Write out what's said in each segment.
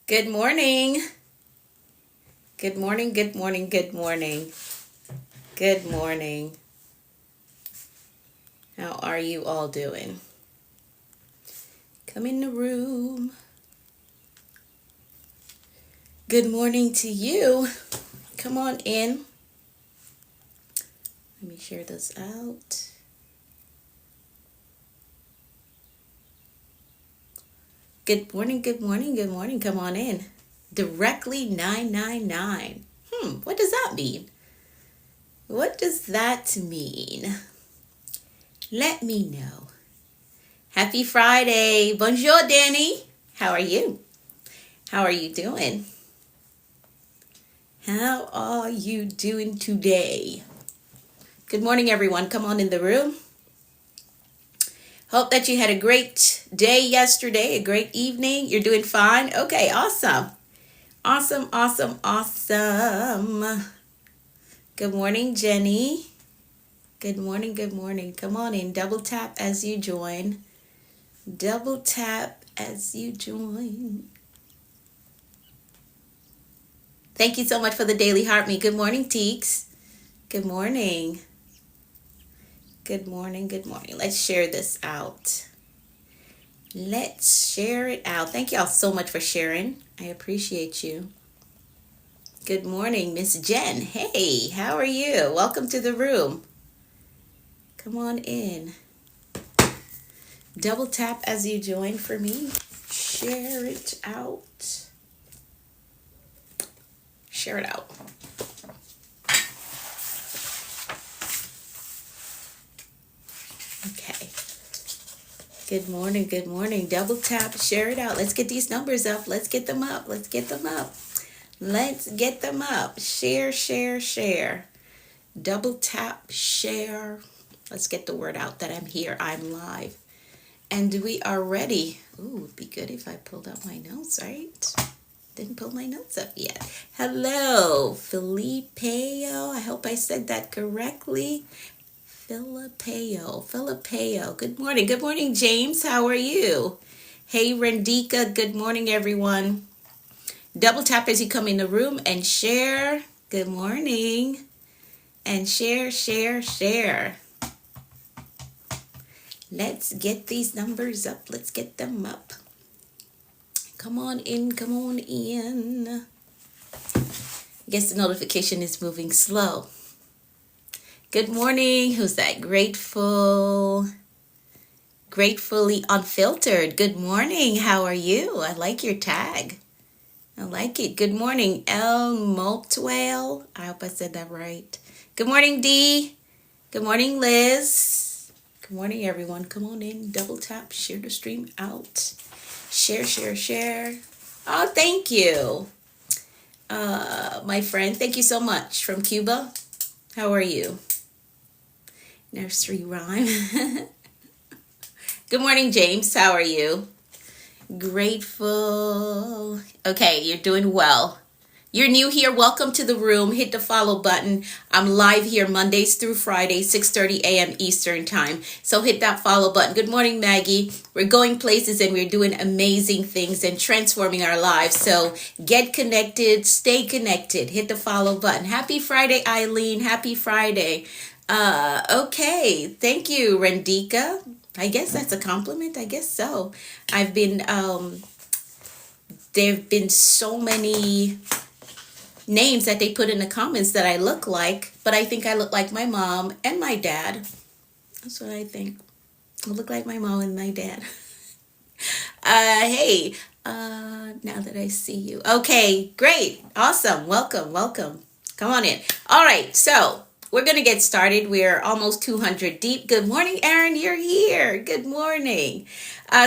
Good morning. Good morning, good morning, good morning. Good morning. How are you all doing? Come in the room. Good morning to you. Come on in. Let me share this out. Good morning, good morning, good morning. Come on in. Directly 999. What does that mean? What does that mean? Let me know. Happy Friday. Bonjour, Danny. How are you? How are you doing? How are you doing today? Good morning, everyone. Come on in the room. Hope that you had a great day yesterday, a great evening. You're doing fine? Okay, awesome. Awesome, awesome, awesome. Good morning, Jenny. Good morning, good morning. Come on in. Double tap as you join. Double tap as you join. Thank you so much for the daily heart me. Good morning, Teeks. Good morning. Good morning, good morning. Let's share this out. Let's share it out. Thank y'all so much for sharing. I appreciate you. Good morning, Miss Jen. Hey, how are you? Welcome to the room. Come on in. Double tap as you join for me. Share it out. Share it out. Okay. Good morning, good morning. Double tap, share it out. Let's get these numbers up. Let's get them up. Let's get them up. Let's get them up. Share, share, share. Double tap, share. Let's get the word out that I'm here. I'm live. And we are ready. Ooh, it'd be good if I pulled up my notes, right? Didn't pull my notes up yet. Hello, Filipeo. I hope I said that correctly. Filipeo. Good morning. Good morning, James. How are you? Hey, Rendika. Good morning, everyone. Double tap as you come in the room and share. Good morning. And share, share, share. Let's get these numbers up. Let's get them up. Come on in, come on in. I guess the notification is moving slow. Good morning. Who's that? Gratefully unfiltered. Good morning. How are you? I like your tag. I like it. Good morning, El Moltwell. I hope I said that right. Good morning, Dee. Good morning, Liz. Good morning, everyone. Come on in. Double tap. Share the stream out. Share, share, share. Oh, thank you. My friend, thank you so much from Cuba. How are you? Nursery rhyme. Good morning, James. How are you? Grateful. Okay, you're doing well. You're new here. Welcome to the room. Hit the follow button. I'm live here Mondays through Fridays, 6:30 a.m. Eastern time. So hit that follow button. Good morning, Maggie. We're going places and we're doing amazing things and transforming our lives. So get connected. Stay connected. Hit the follow button. Happy Friday, Eileen. Happy Friday. Okay. Thank you, Rendika. I guess that's a compliment. I guess so. I've been, there have been so many names that they put in the comments that I look like, but I think I look like my mom and my dad. That's what I think. I look like my mom and my dad. Hey, now that I see you. Okay, great. Awesome. Welcome, welcome. Come on in. All right, so we're going to get started. We're almost 200 deep. Good morning, Aaron. You're here. Good morning.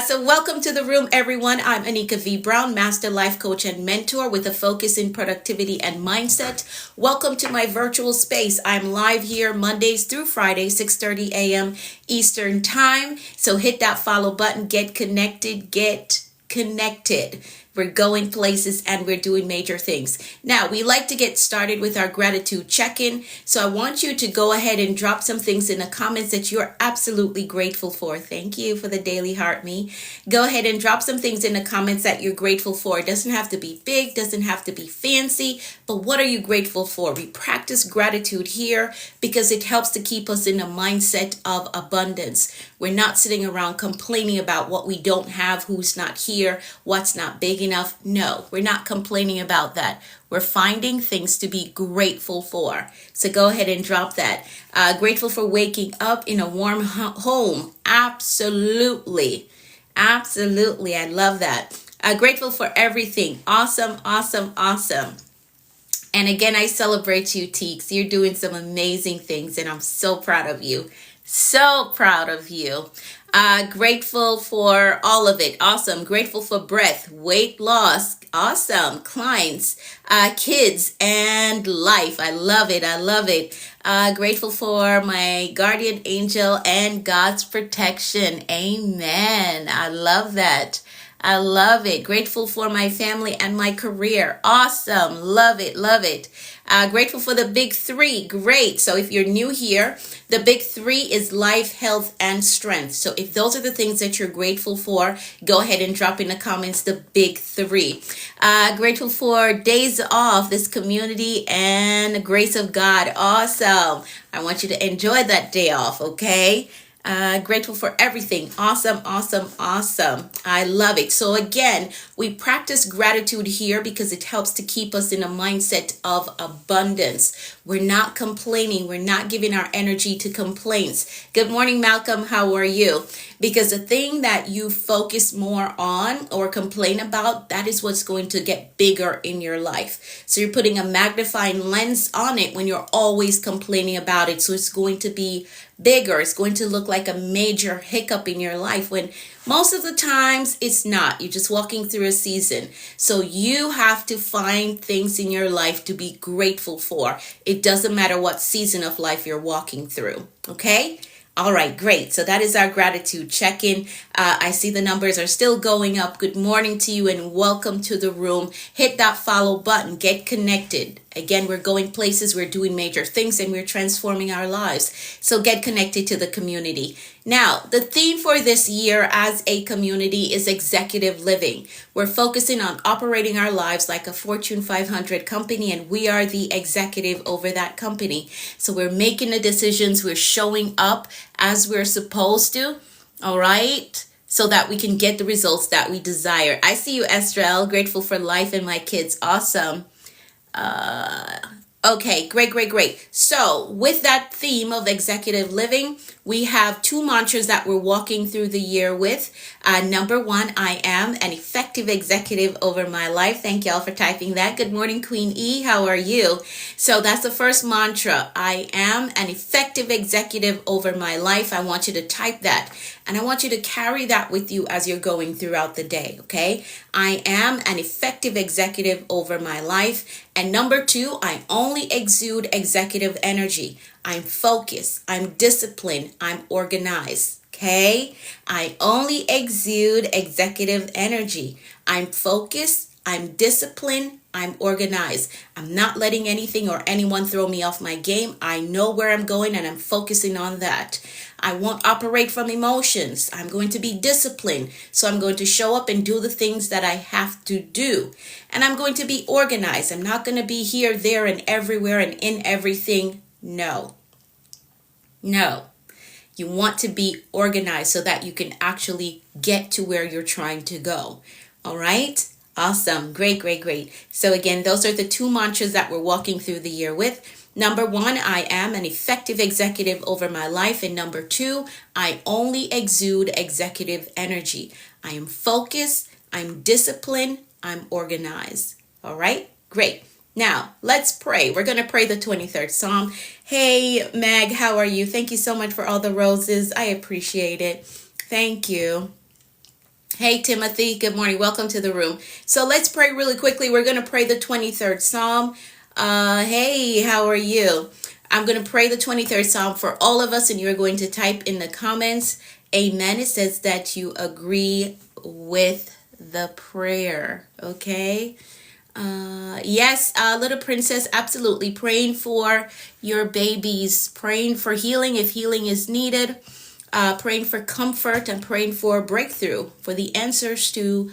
So welcome to the room, everyone. I'm Anika V. Brown, Master Life Coach and Mentor with a focus in productivity and mindset. Welcome to my virtual space. I'm live here Mondays through Fridays, 6:30 a.m. Eastern Time. So hit that follow button. Get connected. Get connected. we're going places, and we're doing major things. Now, we like to get started with our gratitude check-in. So I want you to go ahead and drop some things in the comments that you're absolutely grateful for. Thank you for the daily heart me. Go ahead and drop some things in the comments that you're grateful for. It doesn't have to be big, doesn't have to be fancy, but what are you grateful for? We practice gratitude here because it helps to keep us in a mindset of abundance. We're not sitting around complaining about what we don't have, who's not here, what's not big enough. No, we're not complaining about that. We're finding things to be grateful for. So go ahead and drop that. Grateful for waking up in a warm home. Absolutely. Absolutely. I love that. Grateful for everything. Awesome, awesome, awesome. And again, I celebrate you, Teeks. You're doing some amazing things, and I'm so proud of you. So proud of you. Grateful for all of it. Awesome. Grateful for breath, weight loss. Awesome. Clients, kids, and life. I love it. I love it. Grateful for my guardian angel and God's protection. Amen. I love that. I love it. Grateful for my family and my career. Awesome. Love it. Love it. Grateful for the big three. Great. So if you're new here, the big three is life, health, and strength. So if those are the things that you're grateful for, go ahead and drop in the comments the big three. Grateful for days off, this community, and the grace of God. Awesome. I want you to enjoy that day off, okay? Grateful for everything. Awesome, awesome, awesome. I love it. So again, we practice gratitude here because it helps to keep us in a mindset of abundance. We're not complaining. We're not giving our energy to complaints. Good morning, Malcolm. How are you? Because the thing that you focus more on or complain about, that is what's going to get bigger in your life. So you're putting a magnifying lens on it when you're always complaining about it. So it's going to be bigger. It's going to look like a major hiccup in your life when most of the times it's not. You're just walking through a season. So you have to find things in your life to be grateful for. It doesn't matter what season of life you're walking through. Okay? All right, great. So that is our gratitude check-in. I see the numbers are still going up. Good morning to you and welcome to the room. Hit that follow button. Get connected. Again, we're going places, we're doing major things, and we're transforming our lives. So get connected to the community. Now, the theme for this year as a community is executive living. We're focusing on operating our lives like a Fortune 500 company, and we are the executive over that company. So we're making the decisions, we're showing up as we're supposed to, all right? So that we can get the results that we desire. I see you, Estrelle. Grateful for life and my kids. Awesome. Okay, great. So with that theme of executive living, we have two mantras that we're walking through the year with. Number one, I am an effective executive over my life. Thank y'all for typing that. Good morning, Queen E. How are you? So that's the first mantra. I am an effective executive over my life. I want you to type that. And I want you to carry that with you as you're going throughout the day, okay? I am an effective executive over my life. And number two, I only exude executive energy. I'm focused, I'm disciplined, I'm organized, okay? I only exude executive energy. I'm focused, I'm disciplined, I'm organized. I'm not letting anything or anyone throw me off my game. I know where I'm going and I'm focusing on that. I won't operate from emotions. I'm going to be disciplined. So I'm going to show up and do the things that I have to do. And I'm going to be organized. I'm not going to be here, there, and everywhere and in everything. No. You want to be organized so that you can actually get to where you're trying to go. All right? Awesome. Great. So again, those are the two mantras that we're walking through the year with. Number one, I am an effective executive over my life. And number two, I only exude executive energy. I am focused, I'm disciplined, I'm organized. All right? Great. Now, let's pray. We're going to pray the 23rd Psalm. Hey, Meg, how are you? Thank you so much for all the roses. I appreciate it. Thank you. Hey, Timothy. Good morning. Welcome to the room. So let's pray really quickly. We're going to pray the 23rd Psalm. Hey, how are you? I'm going to pray the 23rd Psalm for all of us, and you're going to type in the comments, amen. It says that you agree with the prayer. Okay. Yes, little princess, absolutely. Praying for your babies, praying for healing if healing is needed, praying for comfort, and praying for breakthrough, for the answers to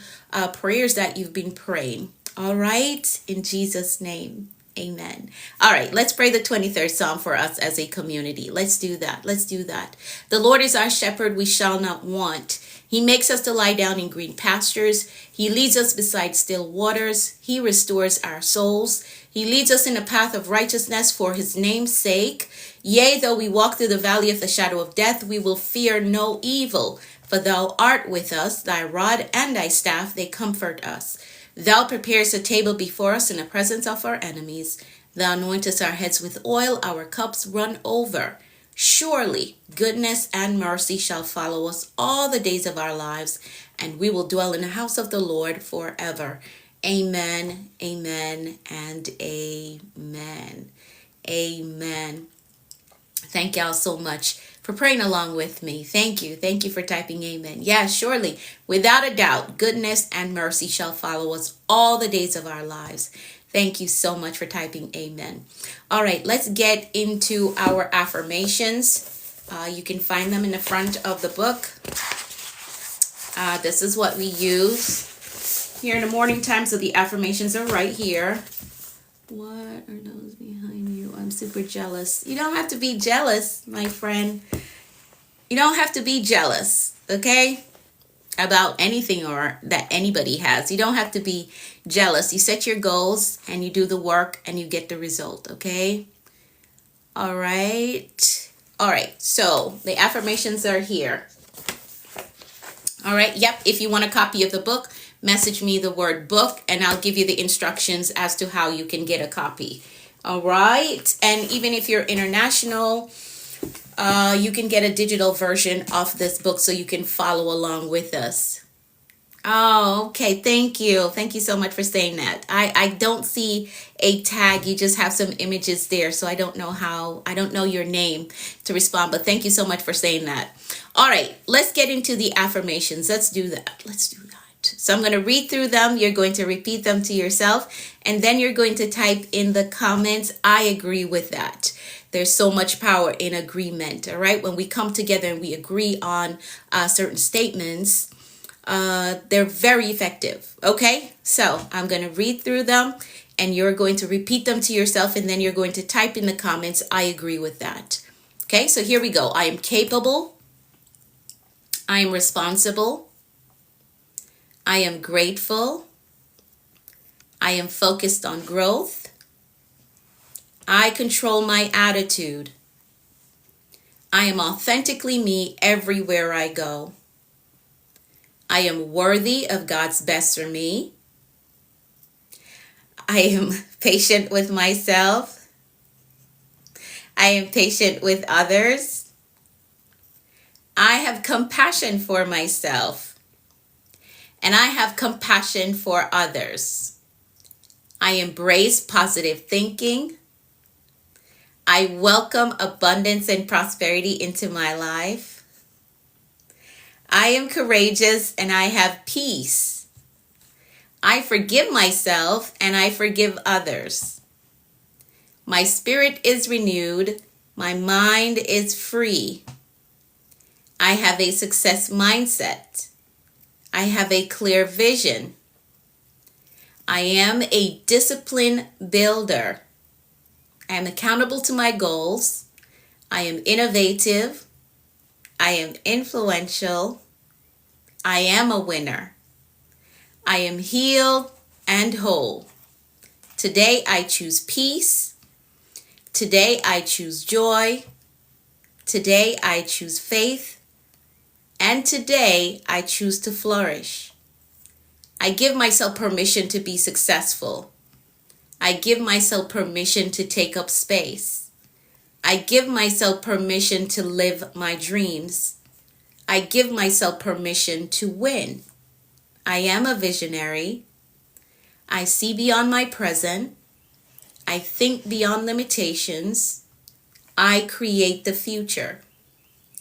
prayers that you've been praying. All right, in Jesus' name. Amen. All right, let's pray the 23rd Psalm for us as a community. Let's do that. Let's do that. The Lord is our shepherd, we shall not want. He makes us to lie down in green pastures. He leads us beside still waters. He restores our souls. He leads us in the path of righteousness for his name's sake. Yea, though we walk through the valley of the shadow of death, we will fear no evil. For thou art with us, thy rod and thy staff, they comfort us. Thou preparest a table before us in the presence of our enemies. Thou anointest our heads with oil, our cups run over. Surely goodness and mercy shall follow us all the days of our lives, and we will dwell in the house of the Lord forever. Amen, amen, and amen. Amen. Thank y'all so much for praying along with me. Thank you. Thank you for typing amen. Yeah, surely, without a doubt, goodness and mercy shall follow us all the days of our lives. Thank you so much for typing amen. All right, let's get into our affirmations. You can find them in the front of the book. This is what we use here in the morning time. So the affirmations are right here. What are those behind you? I'm super jealous. You don't have to be jealous, my friend. You don't have to be jealous, okay? About anything or that anybody has. You don't have to be jealous. You set your goals and you do the work and you get the result, okay? All right. All right. So the affirmations are here. All right. Yep. If you want a copy of the book, message me the word book and I'll give you the instructions as to how you can get a copy. All right. And even if you're international, you can get a digital version of this book so you can follow along with us. Oh, okay. Thank you. Thank you so much for saying that. I don't see a tag. You just have some images there. So I don't know your name to respond, but thank you so much for saying that. All right, let's get into the affirmations. Let's do that. So I'm going to read through them. You're going to repeat them to yourself, and then you're going to type in the comments, I agree with that. There's so much power in agreement, all right? When we come together and we agree on certain statements, they're very effective, okay? So I'm going to read through them, and you're going to repeat them to yourself, and then you're going to type in the comments, I agree with that. Okay, so here we go. I am capable. I am responsible. I am grateful. I am focused on growth. I control my attitude. I am authentically me everywhere I go. I am worthy of God's best for me. I am patient with myself. I am patient with others. I have compassion for myself. And I have compassion for others. I embrace positive thinking. I welcome abundance and prosperity into my life. I am courageous and I have peace. I forgive myself and I forgive others. My spirit is renewed. My mind is free. I have a success mindset. I have a clear vision. I am a discipline builder. I am accountable to my goals. I am innovative. I am influential. I am a winner. I am healed and whole. Today I choose peace. Today I choose joy. Today I choose faith. And today I choose to flourish. I give myself permission to be successful. I give myself permission to take up space. I give myself permission to live my dreams. I give myself permission to win. I am a visionary. I see beyond my present. I think beyond limitations. I create the future.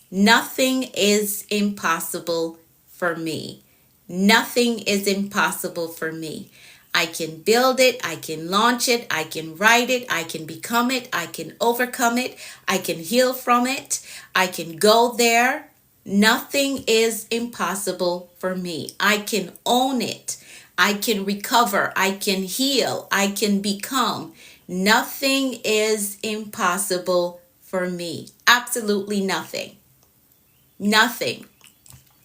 Nothing is impossible for me. Nothing is impossible for me. I can build it, I can launch it, I can write it, I can become it, I can overcome it, I can heal from it, I can go there. Nothing is impossible for me. I can own it. I can recover. I can heal. I can become. Nothing is impossible for me. Absolutely nothing. Nothing.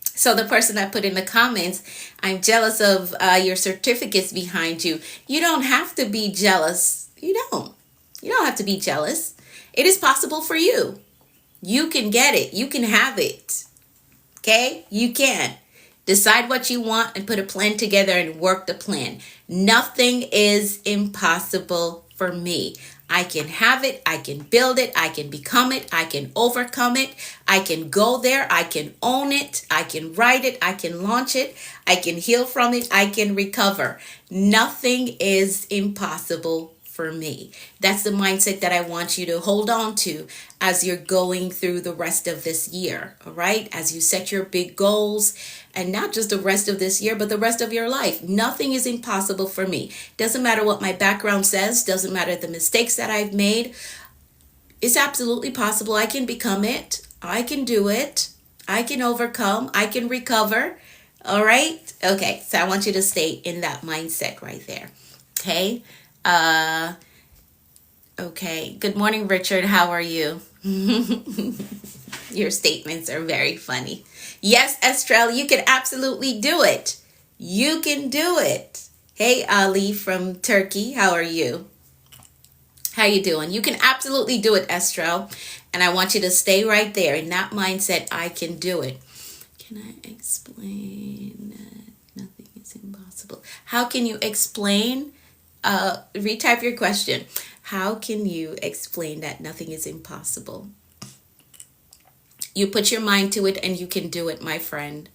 So the person that put in the comments, I'm jealous of your certificates behind you. You don't have to be jealous. You don't. You don't have to be jealous. It is possible for you. You can get it. You can have it. Okay? You can. Decide what you want and put a plan together and work the plan. Nothing is impossible for me. I can have it, I can build it, I can become it, I can overcome it, I can go there, I can own it, I can write it, I can launch it, I can heal from it, I can recover. Nothing is impossible for me. That's the mindset that I want you to hold on to as you're going through the rest of this year, all right? As you set your big goals, and not just the rest of this year, but the rest of your life. Nothing is impossible for me. Doesn't matter what my background says, doesn't matter the mistakes that I've made. It's absolutely possible. I can become it. I can do it. I can overcome. I can recover. All right? Okay, so I want you to stay in that mindset right there. Okay? Okay. Good morning, Richard. How are you? Your statements are very funny. Yes, Estrella, you can absolutely do it. You can do it. Hey, Ali from Turkey, how are you? How you doing? You can absolutely do it, Estrella. And I want you to stay right there in that mindset. I can do it. Can I explain that nothing is impossible? How can you explain? Retype your question. How can you explain that nothing is impossible? You put your mind to it and you can do it, my friend.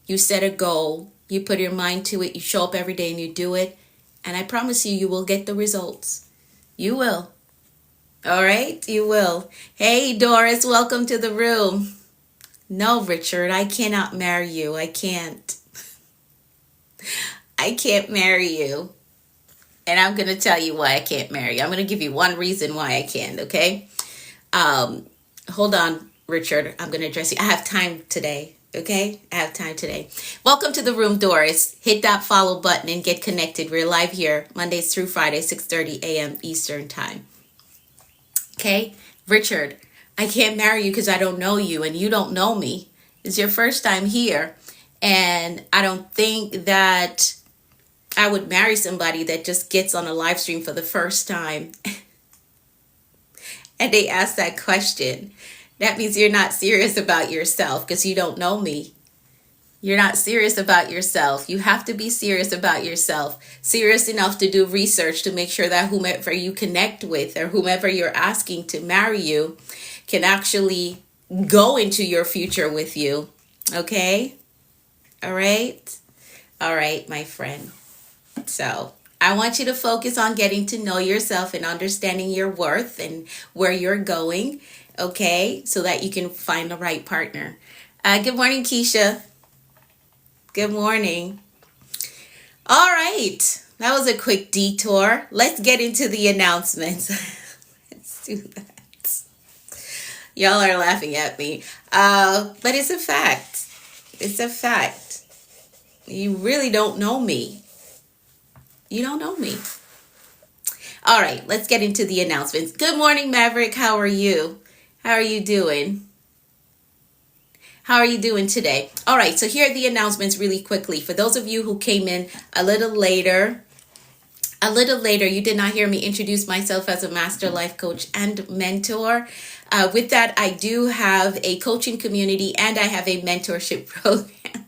You set a goal, you put your mind to it, you show up every day and you do it. And I promise you, you will get the results. You will. All right? You will. Hey, Doris, welcome to the room. No, Richard, I cannot marry you. I can't. I can't marry you. And I'm going to tell you why I can't marry you. I'm going to give you one reason why I can't, okay? Hold on, Richard. I'm going to address you. I have time today, okay? I have time today. Welcome to the room, Doris. Hit that follow button and get connected. We're live here Mondays through Fridays, 6:30 a.m. Eastern time. Okay? Richard, I can't marry you because I don't know you and you don't know me. It's your first time here. And I don't think that I would marry somebody that just gets on a live stream for the first time and they ask that question. That means you're not serious about yourself because you don't know me. You're not serious about yourself. You have to be serious about yourself. Serious enough to do research to make sure that whomever you connect with or whomever you're asking to marry you can actually go into your future with you. Okay? All right? All right, my friend. So I want you to focus on getting to know yourself and understanding your worth and where you're going, okay, so that you can find the right partner. Good morning, Keisha. Good morning. All right. That was a quick detour. Let's get into the announcements. Let's do that. Y'all are laughing at me. But it's a fact. It's a fact. You really don't know me. You don't know me. All right, let's get into the announcements. Good morning, Maverick. How are you? How are you doing? How are you doing today? All right, so here are the announcements really quickly. For those of you who came in a little later, you did not hear me introduce myself as a master life coach and mentor. With that, I do have a coaching community and I have a mentorship program.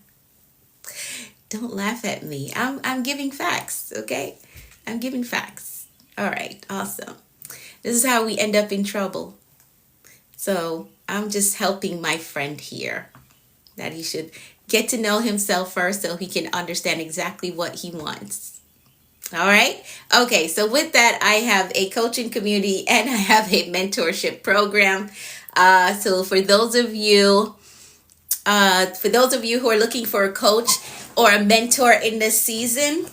Don't laugh at me. I'm giving facts, okay? I'm giving facts. All right, awesome. This is how we end up in trouble. So I'm just helping my friend here that he should get to know himself first so he can understand exactly what he wants. All right? Okay, so with that, I have a coaching community and I have a mentorship program. So for those of you For those of you who are looking for a coach or a mentor in this season,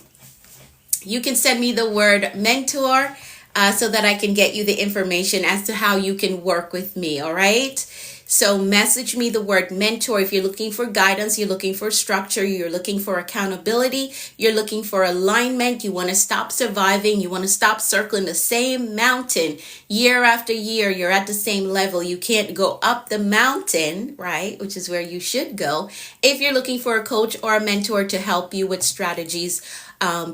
you can send me the word mentor so that I can get you the information as to how you can work with me. All right. So message me the word mentor if you're looking for guidance, you're looking for structure, you're looking for accountability, you're looking for alignment, you want to stop surviving, you want to stop circling the same mountain year after year, you're at the same level, you can't go up the mountain, right? Which is where you should go. If you're looking for a coach or a mentor to help you with strategies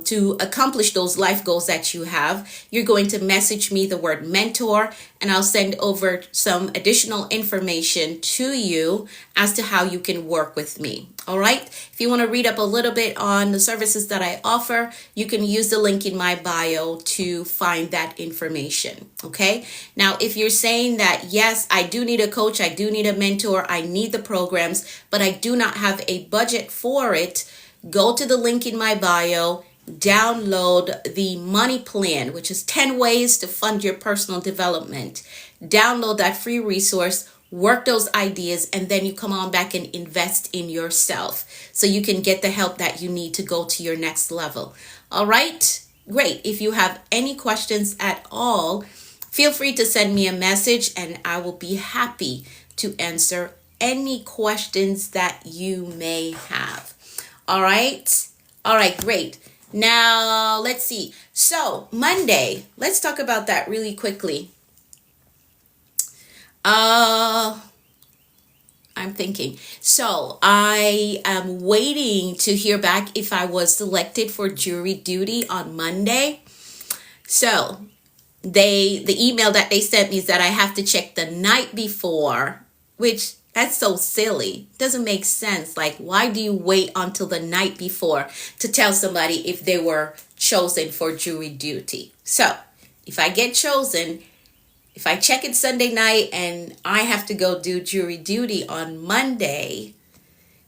to accomplish those life goals that you have, you're going to message me the word mentor, and I'll send over some additional information to you as to how you can work with me. All right. If you want to read up a little bit on the services that I offer, you can use the link in my bio to find that information. Okay. Now, if you're saying that, yes, I do need a coach, I do need a mentor, I need the programs, but I do not have a budget for it, go to the link in my bio, download the money plan, which is 10 ways to fund your personal development. Download that free resource, work those ideas, and then you come on back and invest in yourself so you can get the help that you need to go to your next level. All right, great. If you have any questions at all, feel free to send me a message and I will be happy to answer any questions that you may have. All right. All right, great. Now, let's see. So, Monday, let's talk about that really quickly. I'm thinking. So, I am waiting to hear back if I was selected for jury duty on Monday. So, the email that they sent me is that I have to check the night before, which that's so silly. Doesn't make sense. Like, why do you wait until the night before to tell somebody if they were chosen for jury duty? So, if I get chosen, if I check it Sunday night and I have to go do jury duty on Monday,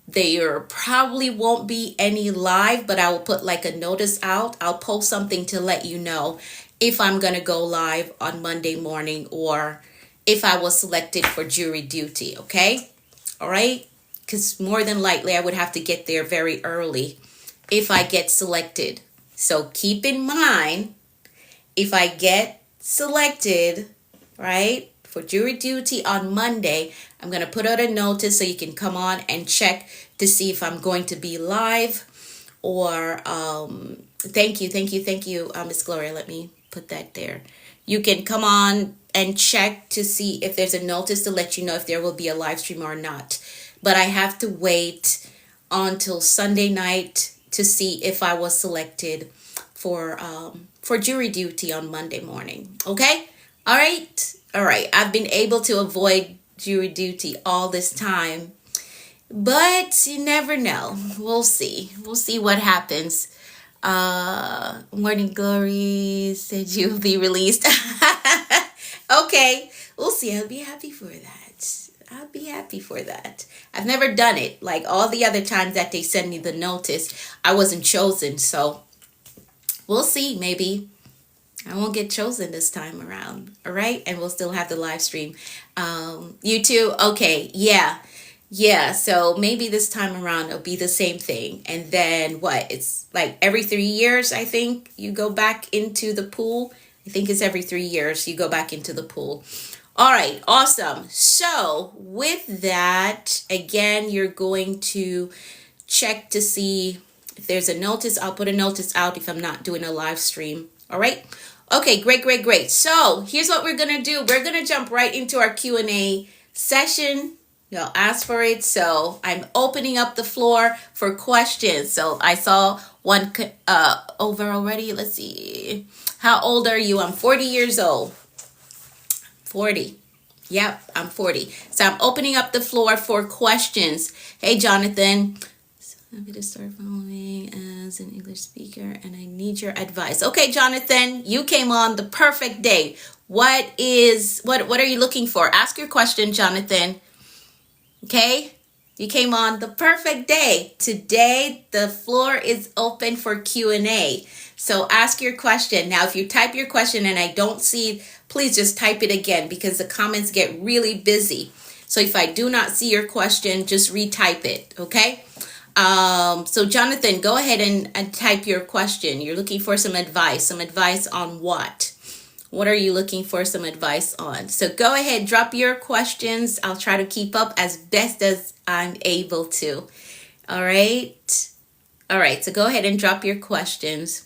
there probably won't be any live, but I will put like a notice out. I'll post something to let you know if I'm going to go live on Monday morning or if I was selected for jury duty, okay? All right? Because more than likely I would have to get there very early if I get selected. So keep in mind, if I get selected, right, for jury duty on Monday, I'm going to put out a notice so you can come on and check to see if I'm going to be live or, thank you, Miss Gloria. Let me put that there. You can come on and check to see if there's a notice to let you know if there will be a live stream or not. But I have to wait until Sunday night to see if I was selected for jury duty on Monday morning. Okay? All right. I've been able to avoid jury duty all this time, but you never know. We'll see. We'll see what happens. Morning Glory said you'll be released. Okay, we'll see. I'll be happy for that. I've never done it. Like all the other times that they send me the notice, I wasn't chosen. So we'll see. Maybe I won't get chosen this time around. All right. And we'll still have the live stream. You too. Okay. Yeah. So maybe this time around it'll be the same thing. And then what? It's like every 3 years, I think you go back into the pool. I think it's every 3 years you go back into the pool. All right, awesome. So with that, again, you're going to check to see if there's a notice. I'll put a notice out if I'm not doing a live stream. All right. Okay, great. So here's what we're going to do. We're going to jump right into our Q&A session. You'll ask for it. So I'm opening up the floor for questions. So I saw one over already. Let's see. How old are you? I'm 40 years old. 40. Yep, I'm 40. So I'm opening up the floor for questions. Hey, Jonathan. So I'm going to start following as an English speaker and I need your advice. Okay, Jonathan, you came on the perfect day. What are you looking for? Ask your question, Jonathan. Okay? You came on the perfect day. Today, the floor is open for Q&A. So ask your question. Now, if you type your question and I don't see it, please just type it again because the comments get really busy. So if I do not see your question, just retype it, okay? So Jonathan, go ahead and type your question. You're looking for some advice. Some advice on what? What are you looking for some advice on? So go ahead, drop your questions. I'll try to keep up as best as I'm able to. All right. All right. So go ahead and drop your questions.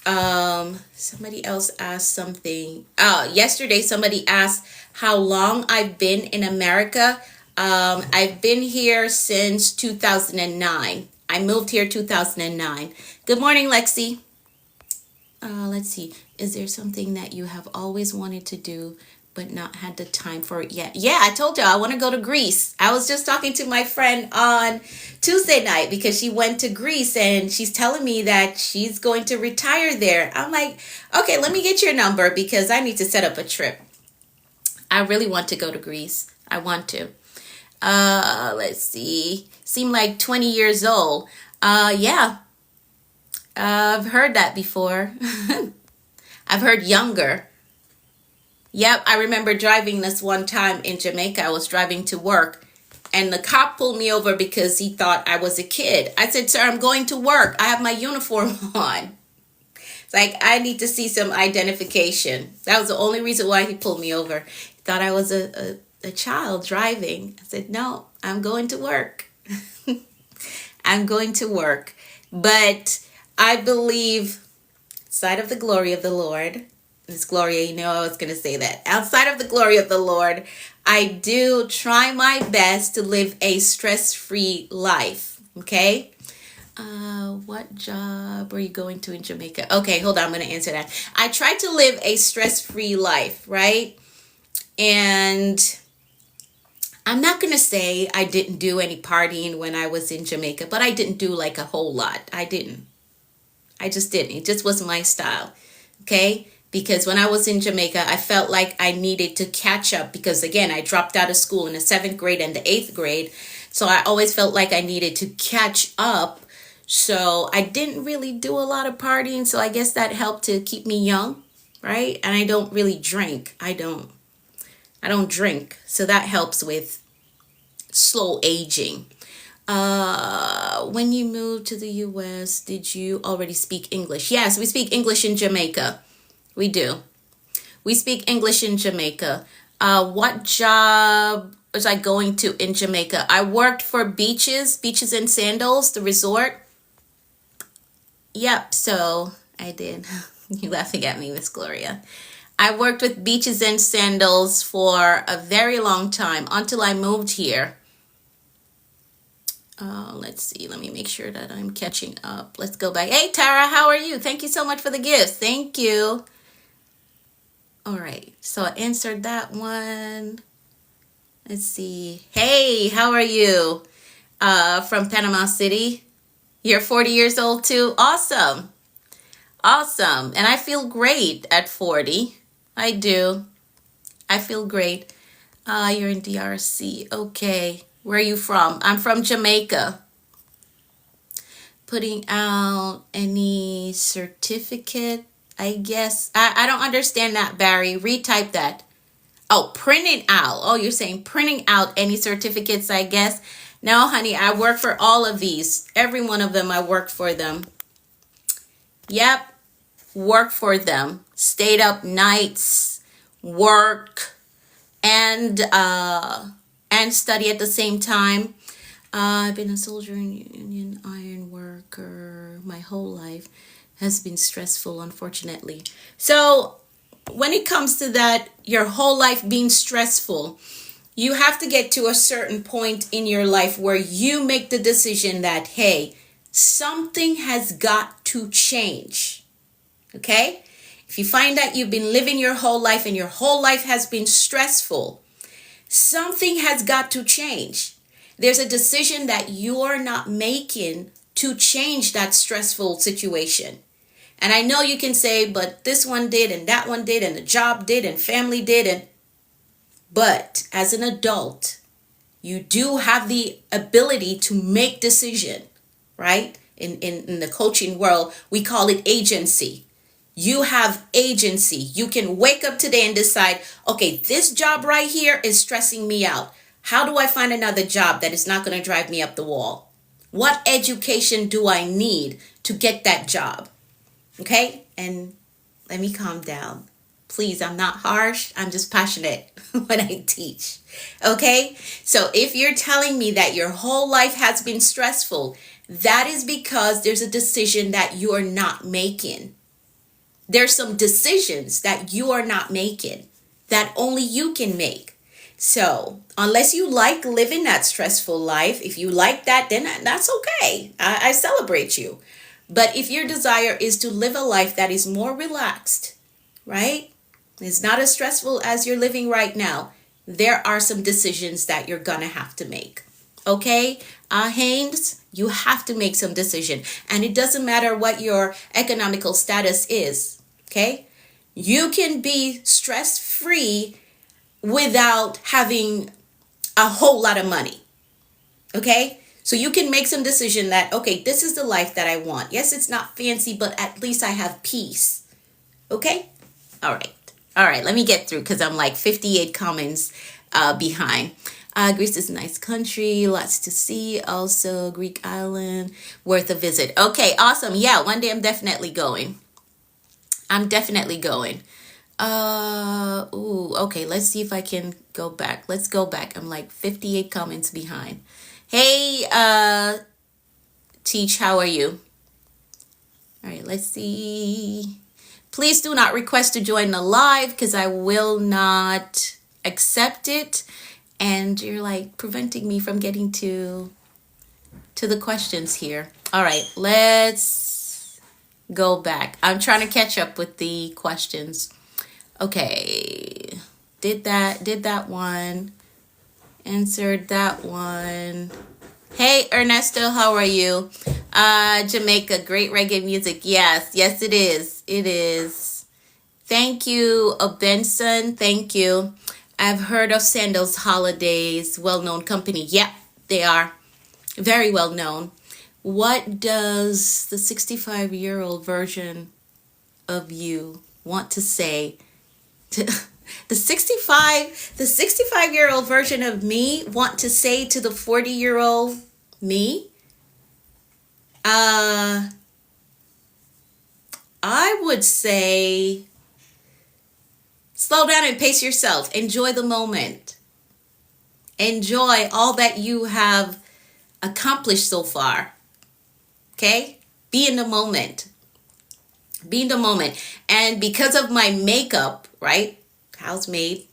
Somebody else asked something. Yesterday somebody asked how long I've been in America. I've been here since 2009. I moved here 2009. Good morning, Lexi. Let's see. Is there something that you have always wanted to do but not had the time for it yet? Yeah, I told you I want to go to Greece. I was just talking to my friend on Tuesday night because she went to Greece and she's telling me that she's going to retire there. I'm like, okay, let me get your number because I need to set up a trip. I really want to go to Greece. I want to. Let's see. Seem like 20 years old. Yeah. I've heard that before. I've heard younger. Yep, I remember driving this one time in Jamaica. I was driving to work and the cop pulled me over because he thought I was a kid. I said, sir, I'm going to work. I have my uniform on. It's like, I need to see some identification. That was the only reason why he pulled me over. He thought I was a child driving. I said, no, I'm going to work. I'm going to work. But I believe outside of the glory of the Lord, Miss Gloria, you know I was going to say that. Outside of the glory of the Lord, I do try my best to live a stress-free life. Okay? What job are you going to in Jamaica? Okay, hold on. I'm going to answer that. I try to live a stress-free life, right? And I'm not going to say I didn't do any partying when I was in Jamaica, but I didn't do like a whole lot. I didn't. I just didn't. It just wasn't my style. Okay? Because when I was in Jamaica, I felt like I needed to catch up because, again, I dropped out of school in the 7th grade and the 8th grade. So I always felt like I needed to catch up. So I didn't really do a lot of partying. So I guess that helped to keep me young, right? And I don't really drink. I don't drink. So that helps with slow aging. When you moved to the U.S., did you already speak English? Yes, we speak English in Jamaica. We do. We speak English in Jamaica. What job was I going to in Jamaica? I worked for Beaches and Sandals, the resort. Yep, so I did. You laughing at me, Miss Gloria. I worked with Beaches and Sandals for a very long time until I moved here. Let's see. Let me make sure that I'm catching up. Let's go back. Hey, Tara, how are you? Thank you so much for the gifts. Thank you. All right. So I answered that one. Let's see. Hey, how are you? From Panama City. You're 40 years old too? Awesome. Awesome. And I feel great at 40. I do. I feel great. You're in DRC. Okay. Where are you from? I'm from Jamaica. Putting out any certificate, I guess. I don't understand that, Barry. Retype that. Oh, printing out. Oh, you're saying printing out any certificates, I guess. No, honey, I work for all of these. Every one of them, I work for them. Yep. Work for them. Stayed up nights, work, and study at the same time. I've been a soldier and union iron worker my whole life. Has been stressful, unfortunately. So when it comes to that, your whole life being stressful, you have to get to a certain point in your life where you make the decision that, hey, something has got to change. Okay? If you find that you've been living your whole life and your whole life has been stressful, something has got to change. There's a decision that you're not making to change that stressful situation. And I know you can say, but this one did and that one did and the job did and family did. But as an adult, you do have the ability to make decision, right? In the coaching world, we call it agency. You have agency. You can wake up today and decide, okay, this job right here is stressing me out. How do I find another job that is not going to drive me up the wall? What education do I need to get that job? Okay? And let me calm down. Please, I'm not harsh. I'm just passionate when I teach. Okay? So if you're telling me that your whole life has been stressful, that is because there's a decision that you are not making. There's some decisions that you are not making that only you can make. So unless you like living that stressful life, if you like that, then that's okay. I celebrate you. But if your desire is to live a life that is more relaxed, right? It's not as stressful as you're living right now. There are some decisions that you're gonna have to make. Okay, Haynes, you have to make some decision, and it doesn't matter what your economical status is. Okay, you can be stress free without having a whole lot of money. Okay, so you can make some decision that, okay, this is the life that I want. Yes, it's not fancy, but at least I have peace. Okay, all right. All right, let me get through because I'm like 58 comments behind. Greece is a nice country, lots to see. Also, Greek island, worth a visit. Okay, awesome. Yeah, one day I'm definitely going. I'm definitely going. Okay, let's see if I can go back. Let's go back. I'm like 58 comments behind. Hey, Teach, how are you? All right, let's see. Please do not request to join the live because I will not accept it. And you're like preventing me from getting to the questions here. All right, let's go back. I'm trying to catch up with the questions. Okay, did that one. Answered that one. Hey, Ernesto, how are you? Jamaica, great reggae music. Yes, it is. It is. Thank you, Benson. Thank you. I've heard of Sandals Holidays, well-known company. Yep, they are very well known. What does the 65-year-old version of you want to say to the 65-year-old version of me want to say to the 40-year-old me? I would say slow down and pace yourself. Enjoy the moment. Enjoy all that you have accomplished so far. Okay? Be in the moment. Be in the moment. And because of my makeup, right? Housemaid,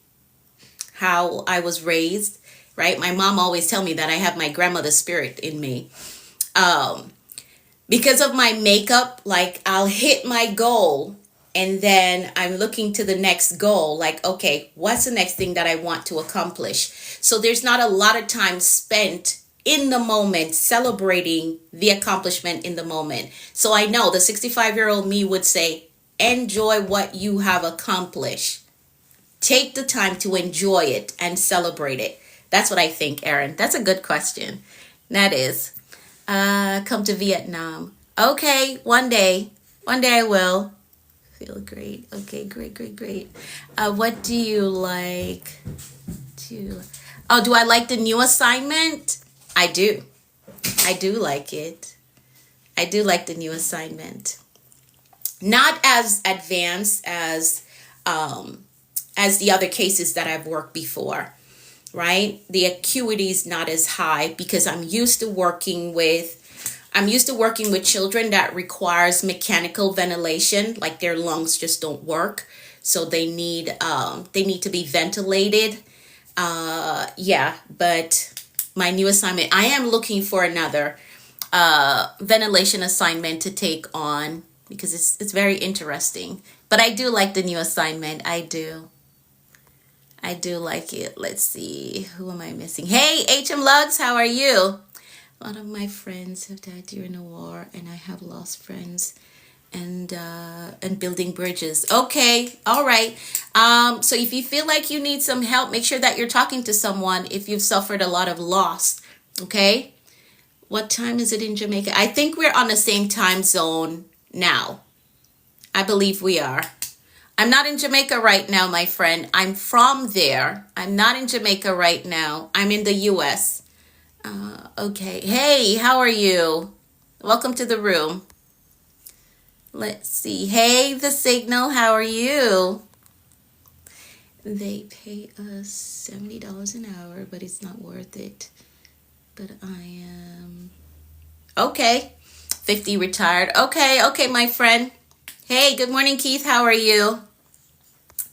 how I was raised, right? My mom always tell me that I have my grandmother's spirit in me. Because of my makeup, like I'll hit my goal and then I'm looking to the next goal. Like, okay, what's the next thing that I want to accomplish? So there's not a lot of time spent in the moment celebrating the accomplishment in the moment. So I know the 65-year-old me would say, enjoy what you have accomplished. Take the time to enjoy it and celebrate it. That's what I think, Erin. That's a good question. That is. Come to Vietnam. Okay, one day. One day I will. Feel great. Okay, great. What do you like to... Oh, do I like the new assignment? I do. I do like it. I do like the new assignment. Not as advanced as the other cases that I've worked before, right? The acuity is not as high because I'm used to working with children that requires mechanical ventilation, like their lungs just don't work. So they need to be ventilated. But my new assignment, I am looking for another ventilation assignment to take on because it's very interesting. But I do like the new assignment. I do like it. Let's see. Who am I missing? Hey, HM Lugs, how are you? A lot of my friends have died during the war, and I have lost friends and building bridges. Okay, all right. So if you feel like you need some help, make sure that you're talking to someone if you've suffered a lot of loss. Okay? What time is it in Jamaica? I think we're on the same time zone now. I believe we are. I'm not in Jamaica right now, my friend. I'm from there. I'm not in Jamaica right now. I'm in the US. Okay. Hey, how are you? Welcome to the room. Let's see. Hey, the signal. How are you? They pay us $70 an hour, but it's not worth it. But I am okay. 50 retired. Okay, okay, my friend. Hey, good morning, Keith. How are you?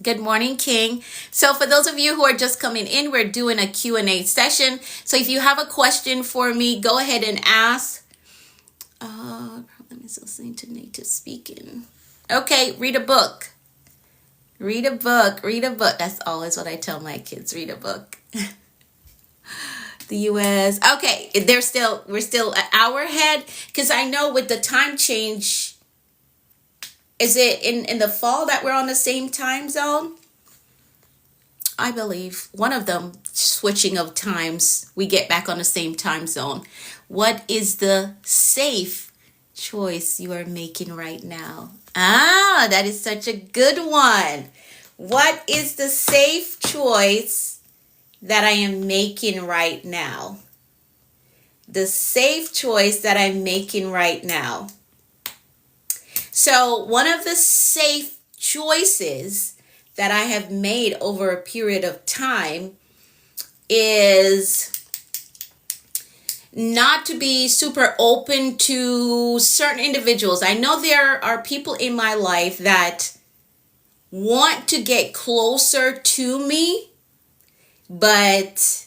Good morning, King. So for those of you who are just coming in, we're doing a Q&A session. So if you have a question for me, go ahead and ask. Problem is listening to native speaking. Okay, read a book. Read a book. Read a book. That's always what I tell my kids. Read a book. The US. Okay, we're still an hour ahead because I know with the time change, is it in the fall that we're on the same time zone? I believe one of them switching of times, we get back on the same time zone. What is the safe choice you are making right now? Ah, that is such a good one. What is the safe choice that I am making right now? The safe choice that I'm making right now. So one of the safe choices that I have made over a period of time is not to be super open to certain individuals. I know there are people in my life that want to get closer to me, but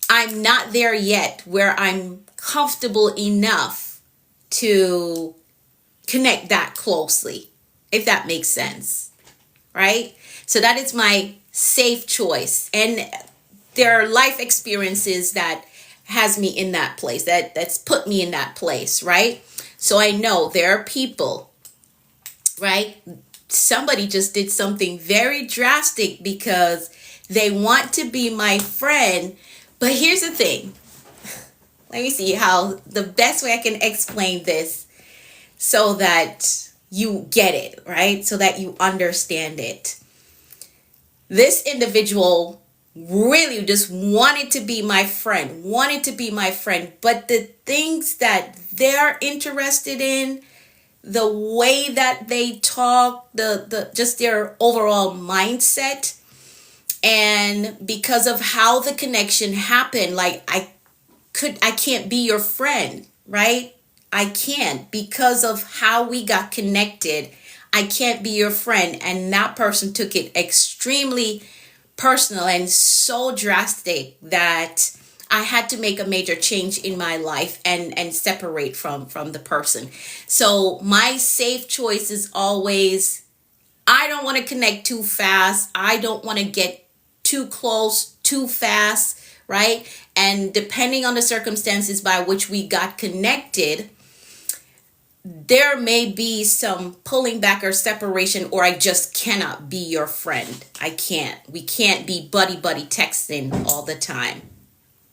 I'm not there yet where I'm comfortable enough to connect that closely, if that makes sense, right? So that is my safe choice. And there are life experiences that has me in that place, that's put me in that place, right? So I know there are people, right? Somebody just did something very drastic because they want to be my friend. But here's the thing. Let me see how the best way I can explain this so that you get it, right? So that you understand it. This individual really just wanted to be my friend, but the things that they're interested in, the way that they talk, the just their overall mindset, and because of how the connection happened, like I can't be your friend, right? I can't, because of how we got connected. I can't be your friend. And that person took it extremely personal and so drastic that I had to make a major change in my life and separate from the person. So my safe choice is always, I don't want to connect too fast. I don't want to get too close too fast, right? And depending on the circumstances by which we got connected, there may be some pulling back or separation, or I just cannot be your friend. I can't. We can't be buddy texting all the time.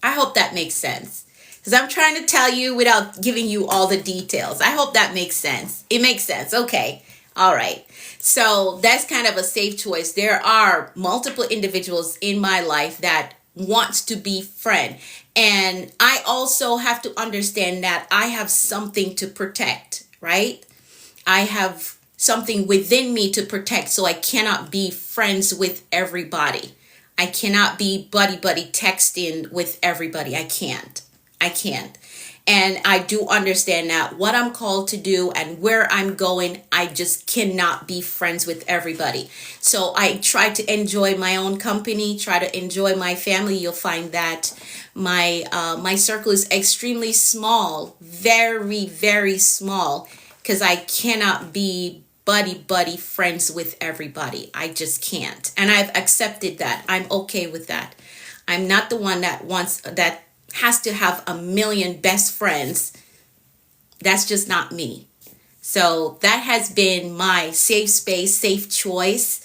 I hope that makes sense, because I'm trying to tell you without giving you all the details. I hope that makes sense. It makes sense. Okay. All right. So that's kind of a safe choice. There are multiple individuals in my life that wants to be friend. And I also have to understand that I have something to protect, right? I have something within me to protect, so I cannot be friends with everybody. I cannot be buddy texting with everybody. I can't. And I do understand that what I'm called to do and where I'm going, I just cannot be friends with everybody. So I try to enjoy my own company, try to enjoy my family. You'll find that my circle is extremely small, very, very small, because I cannot be buddy friends with everybody. I just can't. And I've accepted that. I'm okay with that. I'm not the one that has to have a million best friends. That's just not me. So that has been my safe space, safe choice.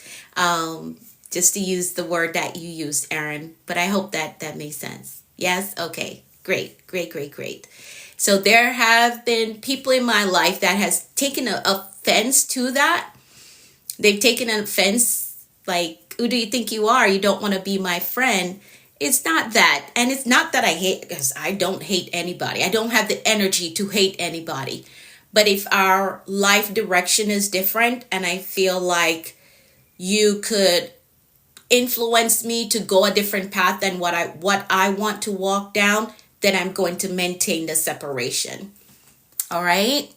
Just to use the word that you used, Aaron. But I hope that makes sense. Yes? Okay. Great. So there have been people in my life that has taken offense to that. They've taken an offense, like, who do you think you are? You don't want to be my friend. It's not that. And it's not that I hate, because I don't hate anybody. I don't have the energy to hate anybody. But if our life direction is different and I feel like you could influence me to go a different path than what I want to walk down, then I'm going to maintain the separation. All right?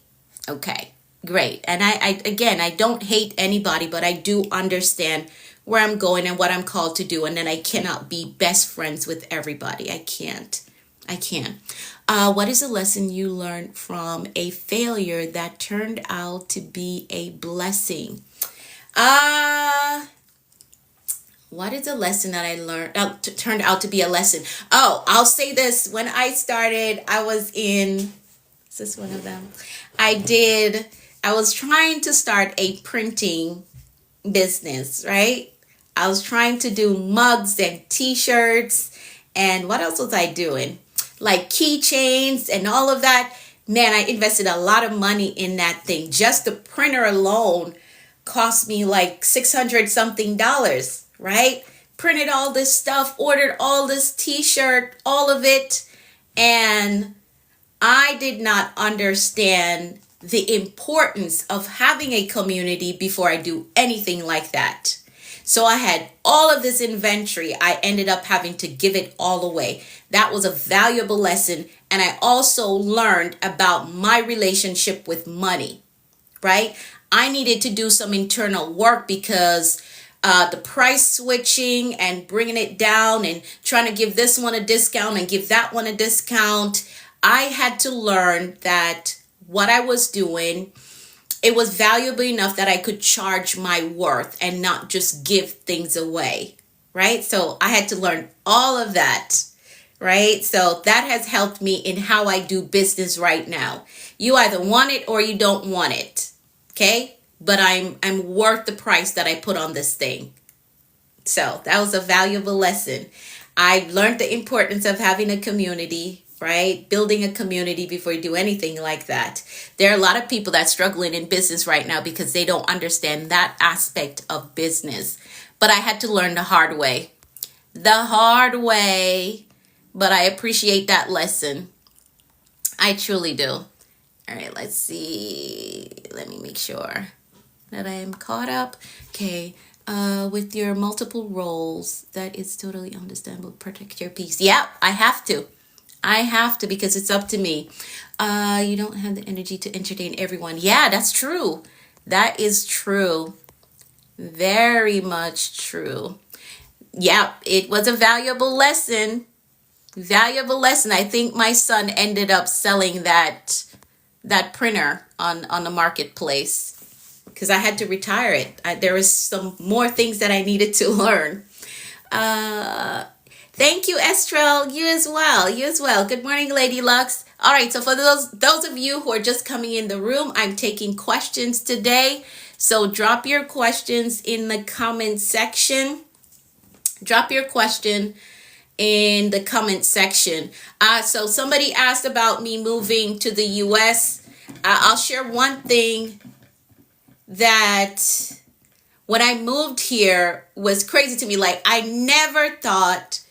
Okay. Great. And I don't hate anybody, but I do understand where I'm going and what I'm called to do, and then I cannot be best friends with everybody. I can't. I can't. What is a lesson you learned from a failure that turned out to be a blessing? Uh, what is a lesson that I learned turned out to be a lesson? Oh, I'll say this. When I started, I was in, is this one of them? I was trying to start a printing business, right? I was trying to do mugs and t-shirts, and what else was I doing? Like keychains and all of that. Man, I invested a lot of money in that thing. Just the printer alone cost me like 600 something dollars, right? Printed all this stuff, ordered all this t-shirt, all of it, and I did not understand the importance of having a community before I do anything like that. So I had all of this inventory. I ended up having to give it all away. That was a valuable lesson. And I also learned about my relationship with money, right? I needed to do some internal work because the price switching and bringing it down and trying to give this one a discount and give that one a discount, I had to learn that what I was doing, it was valuable enough that I could charge my worth and not just give things away, right? So I had to learn all of that, right? So that has helped me in how I do business right now. You either want it or you don't want it, okay? But I'm worth the price that I put on this thing. So that was a valuable lesson. I learned the importance of having a community, right? Building a community before you do anything like that. There are a lot of people that are struggling in business right now because they don't understand that aspect of business. But I had to learn the hard way. The hard way. But I appreciate that lesson. I truly do. All right, let's see. Let me make sure that I am caught up. Okay. With your multiple roles, that is totally understandable. Protect your peace. Yeah, I have to. I have to, because it's up to me. You don't have the energy to entertain everyone. Yeah, that's true. That is true. Very much true. Yeah, it was a valuable lesson. Valuable lesson. I think my son ended up selling that printer on the marketplace because I had to retire it. There was some more things that I needed to learn. Thank you, Estrel. You as well. You as well. Good morning, Lady Lux. All right. So for those of you who are just coming in the room, I'm taking questions today. So drop your questions in the comment section. Drop your question in the comment section. So somebody asked about me moving to the U.S. I'll share one thing that when I moved here was crazy to me. Like, I never thought,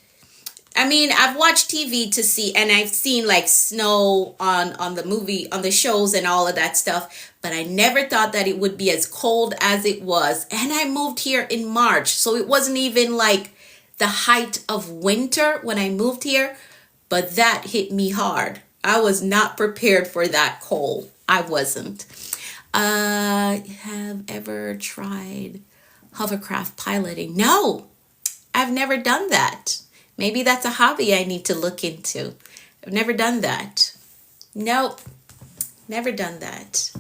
I mean, I've watched TV to see, and I've seen like snow on the movie, on the shows and all of that stuff, but I never thought that it would be as cold as it was. And I moved here in March, so it wasn't even like the height of winter when I moved here, but that hit me hard. I was not prepared for that cold. I wasn't. Have ever tried hovercraft piloting? No, I've never done that. Maybe that's a hobby I need to look into. I've never done that. Nope, never done that.